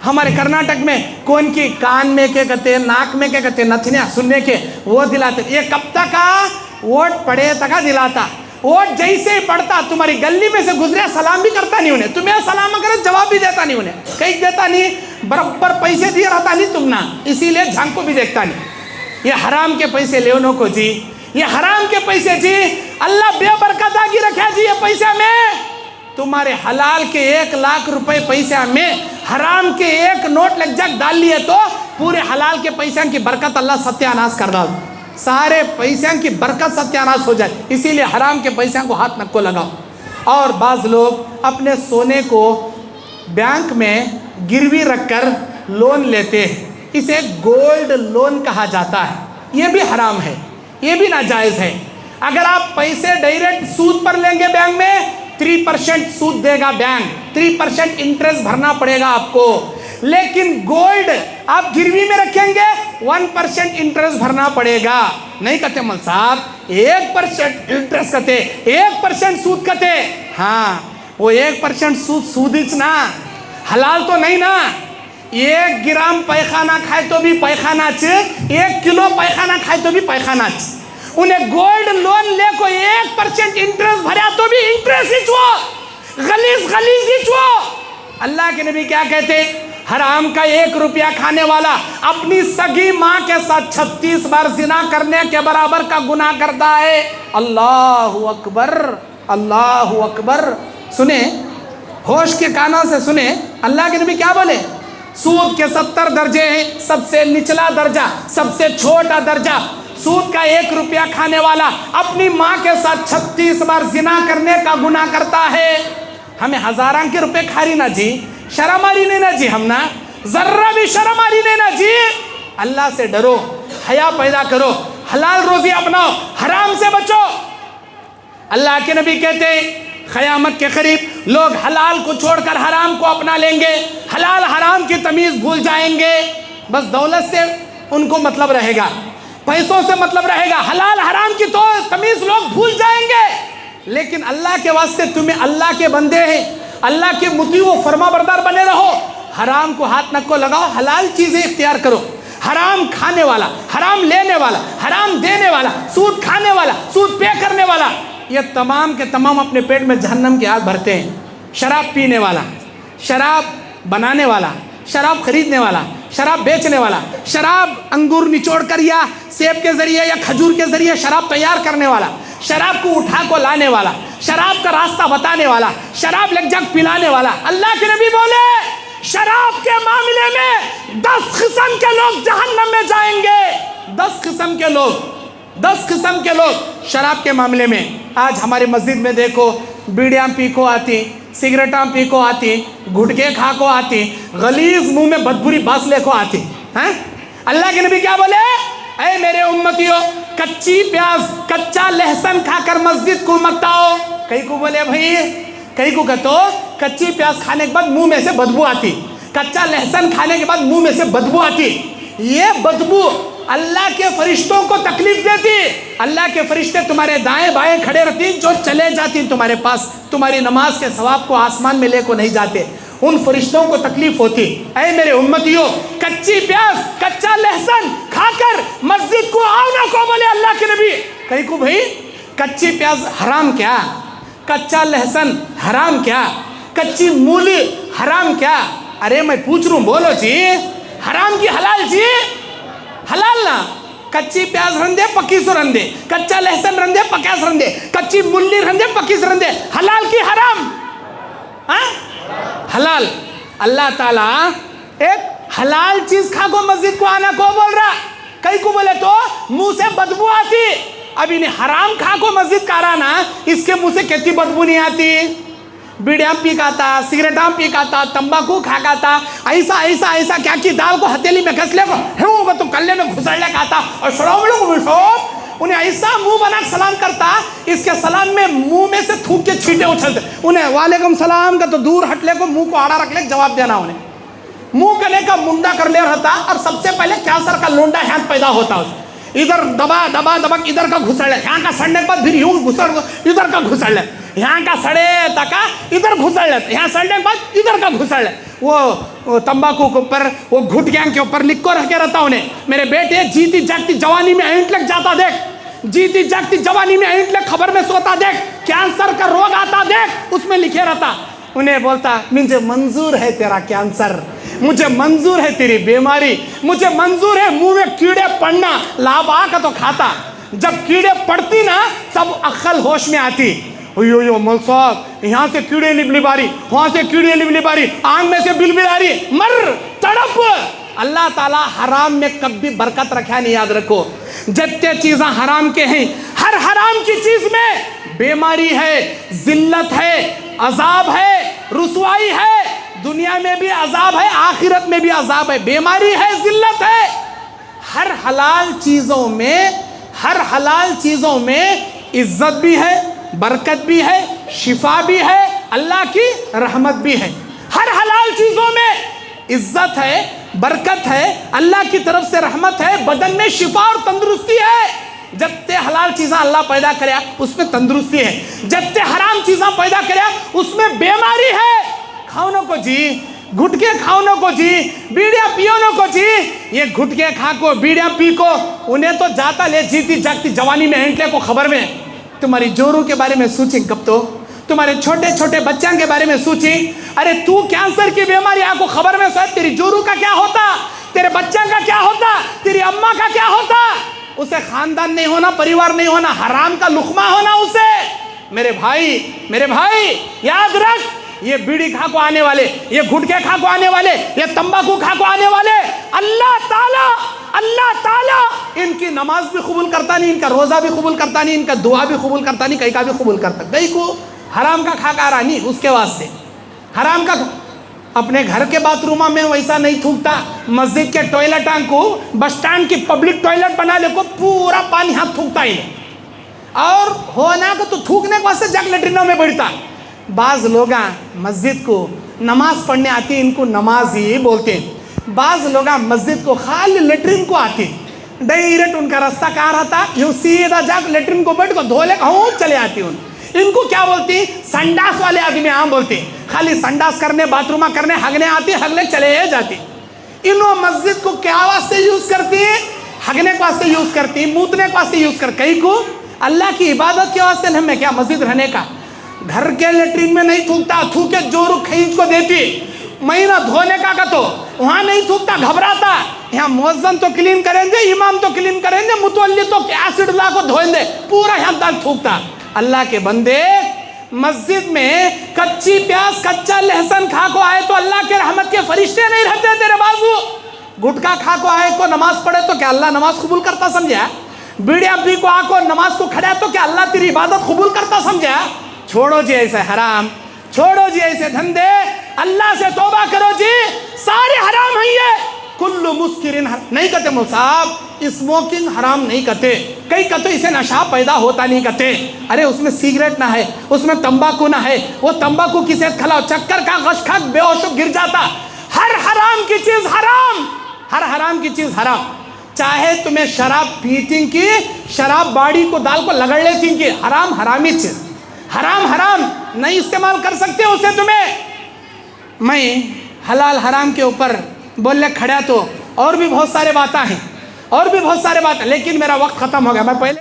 हमारे कर्नाटक में कौन की कान में क्या कहते, नाक में क्या कहते, नथनिया सुनने के वो दिलाते। ये कब तक वोट पड़े तक दिलाता। वोट जैसे ही पड़ता तुम्हारी गली में से गुजरे सलाम भी करता नहीं उन्हें, तुम्हें सलाम करे जवाब भी देता नहीं उन्हें, कहीं देता नहीं, बराबर पैसे दिए रहता नहीं तुम ना, इसीलिए झांक को भी देखता नहीं। ये हराम के पैसे लेनो को जी, ये हराम के पैसे जी अल्लाह बेबरकतागी रखा जी। ये पैसा में तुम्हारे हलाल के 1 लाख रुपए पैसा में हराम के एक नोट लग जाक डाल लिए तो पूरे हलाल के पैसा की बरकत अल्लाह सत्यानाश कर डाल, सारे पैसे की बरकत सत्यानाश हो जाए। इसीलिए हराम के पैसे को हाथ नको लगाओ। और बाज़ लोग अपने सोने को बैंक में गिरवी रखकर लोन लेते हैं, इसे गोल्ड लोन कहा जाता है। ये भी हराम है, ये भी नाजायज़ है। अगर आप पैसे डायरेक्ट सूद पर लेंगे बैंक में 3% सूद देगा बैंक, 3% इंटरेस्ट भरना पड़ेगा आपको। लेकिन गोल्ड आप गिरवी में रखेंगे 1% इंटरेस्ट भरना पड़ेगा। नहीं कहते मल साहब 1% इंटरेस्ट कहते, 1% सूद कहते। हाँ वो 1% सूदिच ना, हलाल तो नहीं ना। 1 ग्राम पैखाना खाए तो भी पैखाना च, 1 किलो पैखाना खाए तो भी पैखाना च। उन्हें गोल्ड लोन ले को 1% इंटरेस्ट भरा तो भी इंटरेस्ट ही वो गलीज ही वो। अल्लाह के नबी क्या कहते, हराम का 1 रुपया खाने वाला अपनी सगी माँ के साथ 36 बार जिना करने के बराबर का गुनाह करता है। अल्लाहु अकबर, अल्लाहु अकबर। सुने, होश के कानों से सुने, अल्लाह के नबी क्या बोले। सूद के 70 दर्जे हैं, सबसे निचला दर्जा, सबसे छोटा दर्जा सूद का 1 रुपया खाने वाला अपनी माँ के साथ 36 बार जिना करने का गुनाह करता है। हमें हजारां के रुपए खारी ना जी, शर्म आ रही नहीं ना जी, हम ना जर्रा भी शर्म आ रही नहीं ना जी। अल्लाह से डरो, हया पैदा करो, हलाल रोजी अपनाओ, हराम से बचो। अल्लाह के नबी कहते क़यामत के करीब लोग हलाल को छोड़कर हराम को अपना लेंगे, हलाल हराम की तमीज़ भूल जाएंगे। बस दौलत से उनको मतलब रहेगा, पैसों से मतलब रहेगा, हलाल हराम की तो तमीज़ लोग भूल जाएंगे। लेकिन अल्लाह के वास्ते तुम्हें अल्लाह के बंदे हैं, अल्लाह के मुती वो फरमाबरदार बने रहो, हराम को हाथ न को लगाओ, हलाल चीज़ें इख्तियार करो। हराम खाने वाला, हराम लेने वाला, हराम देने वाला, सूद खाने वाला, सूद पे करने वाला, ये तमाम के तमाम अपने पेट में जहन्नम की आग भरते हैं। शराब पीने वाला, शराब बनाने वाला, शराब खरीदने वाला, शराब बेचने वाला, शराब अंगूर निचोड़ कर या सेब के जरिए या खजूर के जरिए शराब तैयार करने वाला, शराब को उठा को लाने वाला, शराब का रास्ता बताने वाला, शराब लग जग पिलाने वाला। अल्लाह के नबी बोले शराब के मामले में 10 किस्म के लोग जहन्नम में जाएंगे। 10 किस्म के लोग, 10 किस्म के लोग शराब के मामले में। आज हमारी मस्जिद में देखो, बीड़ियाँ पी को आती, सिगरेटां पी को आती, गुटके खा को आती, गलीज मुंह में बदबुरी बास ले को आती हैं। अल्लाह के नबी क्या बोले, ऐ मेरे उम्मतियों, कच्ची प्याज, कच्चा लहसुन खाकर मस्जिद को मत आओ। कई को बोले भाई, कई को कहते कच्ची प्याज खाने के बाद मुंह में से बदबू आती, कच्चा लहसुन खाने के बाद मुंह में से बदबू आती। ये बदबू अल्लाह के फरिश्तों को तकलीफ देती। अल्लाह के फरिश्ते तुम्हारे दाएं बाएं खड़े रहती, जो चले जाती तुम्हारे पास, तुम्हारी नमाज के सवाब को आसमान में लेको नहीं जाते, उन फरिश्तों को तकलीफ होती। ऐ मेरे उम्मतियों, कच्ची प्याज, कच्चा लहसुन खाकर मस्जिद को आओ ना को बोले अल्लाह के नबी। कहीं को भाई कच्ची प्याज हराम क्या, कच्चा लहसुन हराम क्या, कच्ची मूली हराम क्या? अरे मैं पूछ रहा हूँ, बोलो जी, हराम की हलाल जी? हलाल ना। कच्ची प्याज रंदे पक्की सो रंदे, कच्चा लहसुन रंदे पक्यास रंदे, कच्ची मूली रंदे पक्कीस रंदे, हलाल की हराम? हाँ हलाल। अल्लाह ताला एक हलाल चीज खा को मस्जिद को आना को बोल रहा। कई को बोले तो मुंह से बदबू आती, अब इन्हें हराम खा को मस्जिद का आना, इसके मुंह से कितनी बदबू नहीं आती। बीड़ियाँ पी खाता, सिगरेटां पी खाता, तंबाकू खा खाता, ऐसा ऐसा ऐसा क्या कि दाल को हथेली में घस ले को तो कल्ले में घुसड़ ले खाता और शराब उन्हें ऐसा मुंह बना सलाम करता, इसके सलाम में मुंह में से थूक के छींटे उछलते। उन्हें वालेकुम सलाम का तो दूर हट ले को मुंह को आड़ा रख ले जवाब देना। उन्हें मुंह करने का मुंडा कर ले रहता, और सबसे पहले कैंसर का लोंडा हाथ पैदा होता, इधर दबा दबा दबा इधर का घुसड़ ले, यहाँ का सड़ने के बाद फिर यूं घुसड़ इधर का घुसड़ ले, यहाँ का सड़े तका इधर घुसड़ ले, यहाँ सड़ने के बाद इधर का घुसड़ ले। वो तंबाकू के ऊपर, वो घुटिया के ऊपर लिख को रख के रहता उन्हें, मेरे बेटे जीती जागती जवानी में ऐंठ लग जाता देख, जीती जागती जवानी में ऐंठ लग खबर में सोता देख, कैंसर का रोग आता देख, उसमें लिखे रहता। उन्हें बोलता मुझे मंजूर है तेरा कैंसर, मुझे मंजूर है तेरी बीमारी, मुझे मंजूर है मुंह में कीड़े पड़ना, लाभा का तो खाता, जब कीड़े पड़ती ना तब अक्ल होश में आती। यो मौल साहब, यहाँ से कीड़े लिबलिबारी, वहां से कीड़े लिबलिबारी, आंख में से बिलबिलारी, मर तड़प। अल्लाह ताला हराम में कभी बरकत रखा नहीं, याद रखो। जितने चीज़ें हराम के हैं, हर हराम की चीज में बीमारी है, जिल्लत है, अजाब है, रुसवाई है, दुनिया में भी अजाब है, आखिरत में भी अजाब है, बीमारी है, जिल्लत है। हर हलाल चीज़ों में, हर हलाल चीज़ों में इज्जत भी है, बरकत भी है, शिफा भी है, अल्लाह की रहमत भी है। हर हलाल चीज़ों में इज्जत है, बरकत है, अल्लाह की तरफ से रहमत है, बदन में शिफा और तंदुरुस्ती है। जब ते हलाल चीज़ें अल्लाह पैदा करे उसमें तंदुरुस्ती है, जब ते हराम चीज़ें पैदा करे उसमें बीमारी है। खाओ को जी, गुटके खाओ को जी, बीड़ियाँ पियो को जी, ये गुटके खा को बीड़ियाँ पी को उन्हें तो जाता ले जीती जागती जवानी में एंटले को खबर में। तुम्हारी जोरों के बारे में सोची कब, तो तुम्हारे छोटे छोटे बच्चों के बारे में सोची। अरे तू कैंसर की बीमारी आपको खबर में सोच, तेरी जोरू का क्या होता, तेरे बच्चा का क्या होता, तेरी अम्मा का क्या होता। उसे खानदान नहीं होना, परिवार नहीं होना, हराम का लुकमा होना उसे। मेरे भाई याद रख, ये बीड़ी खा को आने वाले, ये गुटके खा को आने वाले, ये तंबाकू खा को आने वाले, अल्लाह ताला इनकी नमाज भी कबूल करता नहीं, इनका रोज़ा भी कबूल करता नहीं, इनका दुआ भी कबूल करता नहीं, कहीं का भी कबूल करता। कहीं को हराम का खा रहा नहीं, उसके वास्ते हराम का। अपने घर के बाथरूम में वैसा नहीं थूकता, मस्जिद के टॉयलेट को, बस स्टैंड की पब्लिक टॉयलेट बना ले को पूरा पानी हाथ थूकता ही नहीं। और होना को तो थूकने के वास्ते जग लेटरिनों में बढ़ता। बाज़ लोग मस्जिद को नमाज पढ़ने आती, इनको नमाज ही बोलते हैं। बाज़ लोग मस्जिद को खाली लेटरिन को आती, डायरेक्ट उनका रास्ता कहाँ रहता, यूँ सीधा जाकर लेटरिन को बैठ को धोले कहूँ चले आती। इनको क्या बोलती, संडास वाले आदमी आम बोलते, खाली संडास करने, बाथरूम करने, हगने आती, हगने चले जाती। इन्हों मस्जिद को क्या वास्ते यूज़ करती है, हगने के वास्ते यूज़ करती, मूतने के वास्ते यूज़ कर। कहीं को अल्लाह की इबादत के वास्ते हमें क्या मस्जिद रहने का। घर के लेटरिन में नहीं थूकता, थूके जोरू खींच को देती, महीना धोने का तो वहाँ नहीं थूकता, घबराता। यहाँ मुअज्जन तो क्लीन करेंगे, इमाम तो क्लीन करेंगे, मुतवल्ली तो एसिड ला को धोएंगे, पूरा यहाँ तक थूकता। अल्लाह के बंदे मस्जिद में कच्ची प्याज कच्चा लहसुन खा को आए तो अल्लाह के रहमत के फरिश्ते नहीं रहते तेरे बाजू। गुटखा खा को आए को नमाज पढ़े तो क्या अल्लाह नमाज कबूल करता समझा? बीड़िया पी को आको नमाज को खड़ा तो क्या अल्लाह तेरी इबादत कबूल करता समझा? छोड़ो जी ऐसे हराम, छोड़ो जी ऐसे धंधे, अल्लाह से तौबा करो जी। सारे हराम है ये, कुल्लु मुस्किरिन नहीं कहते मुसाब, स्मोकिंग हराम नहीं कहते, कई कहते इसे नशा पैदा होता नहीं कहते। अरे उसमें सिगरेट ना है, उसमें तंबाकू ना है, वो तंबाकू की सेहत खिलाओ, चक्कर का गश खा बेहोश गिर जाता। हर हराम की चीज हराम, हर हराम की चीज हराम। चाहे तुम्हें शराब पीती की, शराब बाड़ी को दाल को लगड़ लेती की, हराम हरामी चीज, हराम हराम नहीं इस्तेमाल कर सकते उसे। तुम्हें मैं हलाल हराम के ऊपर बोलने खड़ा तो और भी बहुत सारे बातें हैं, और भी बहुत सारे बातें, लेकिन मेरा वक्त खत्म हो गया। मैं पहले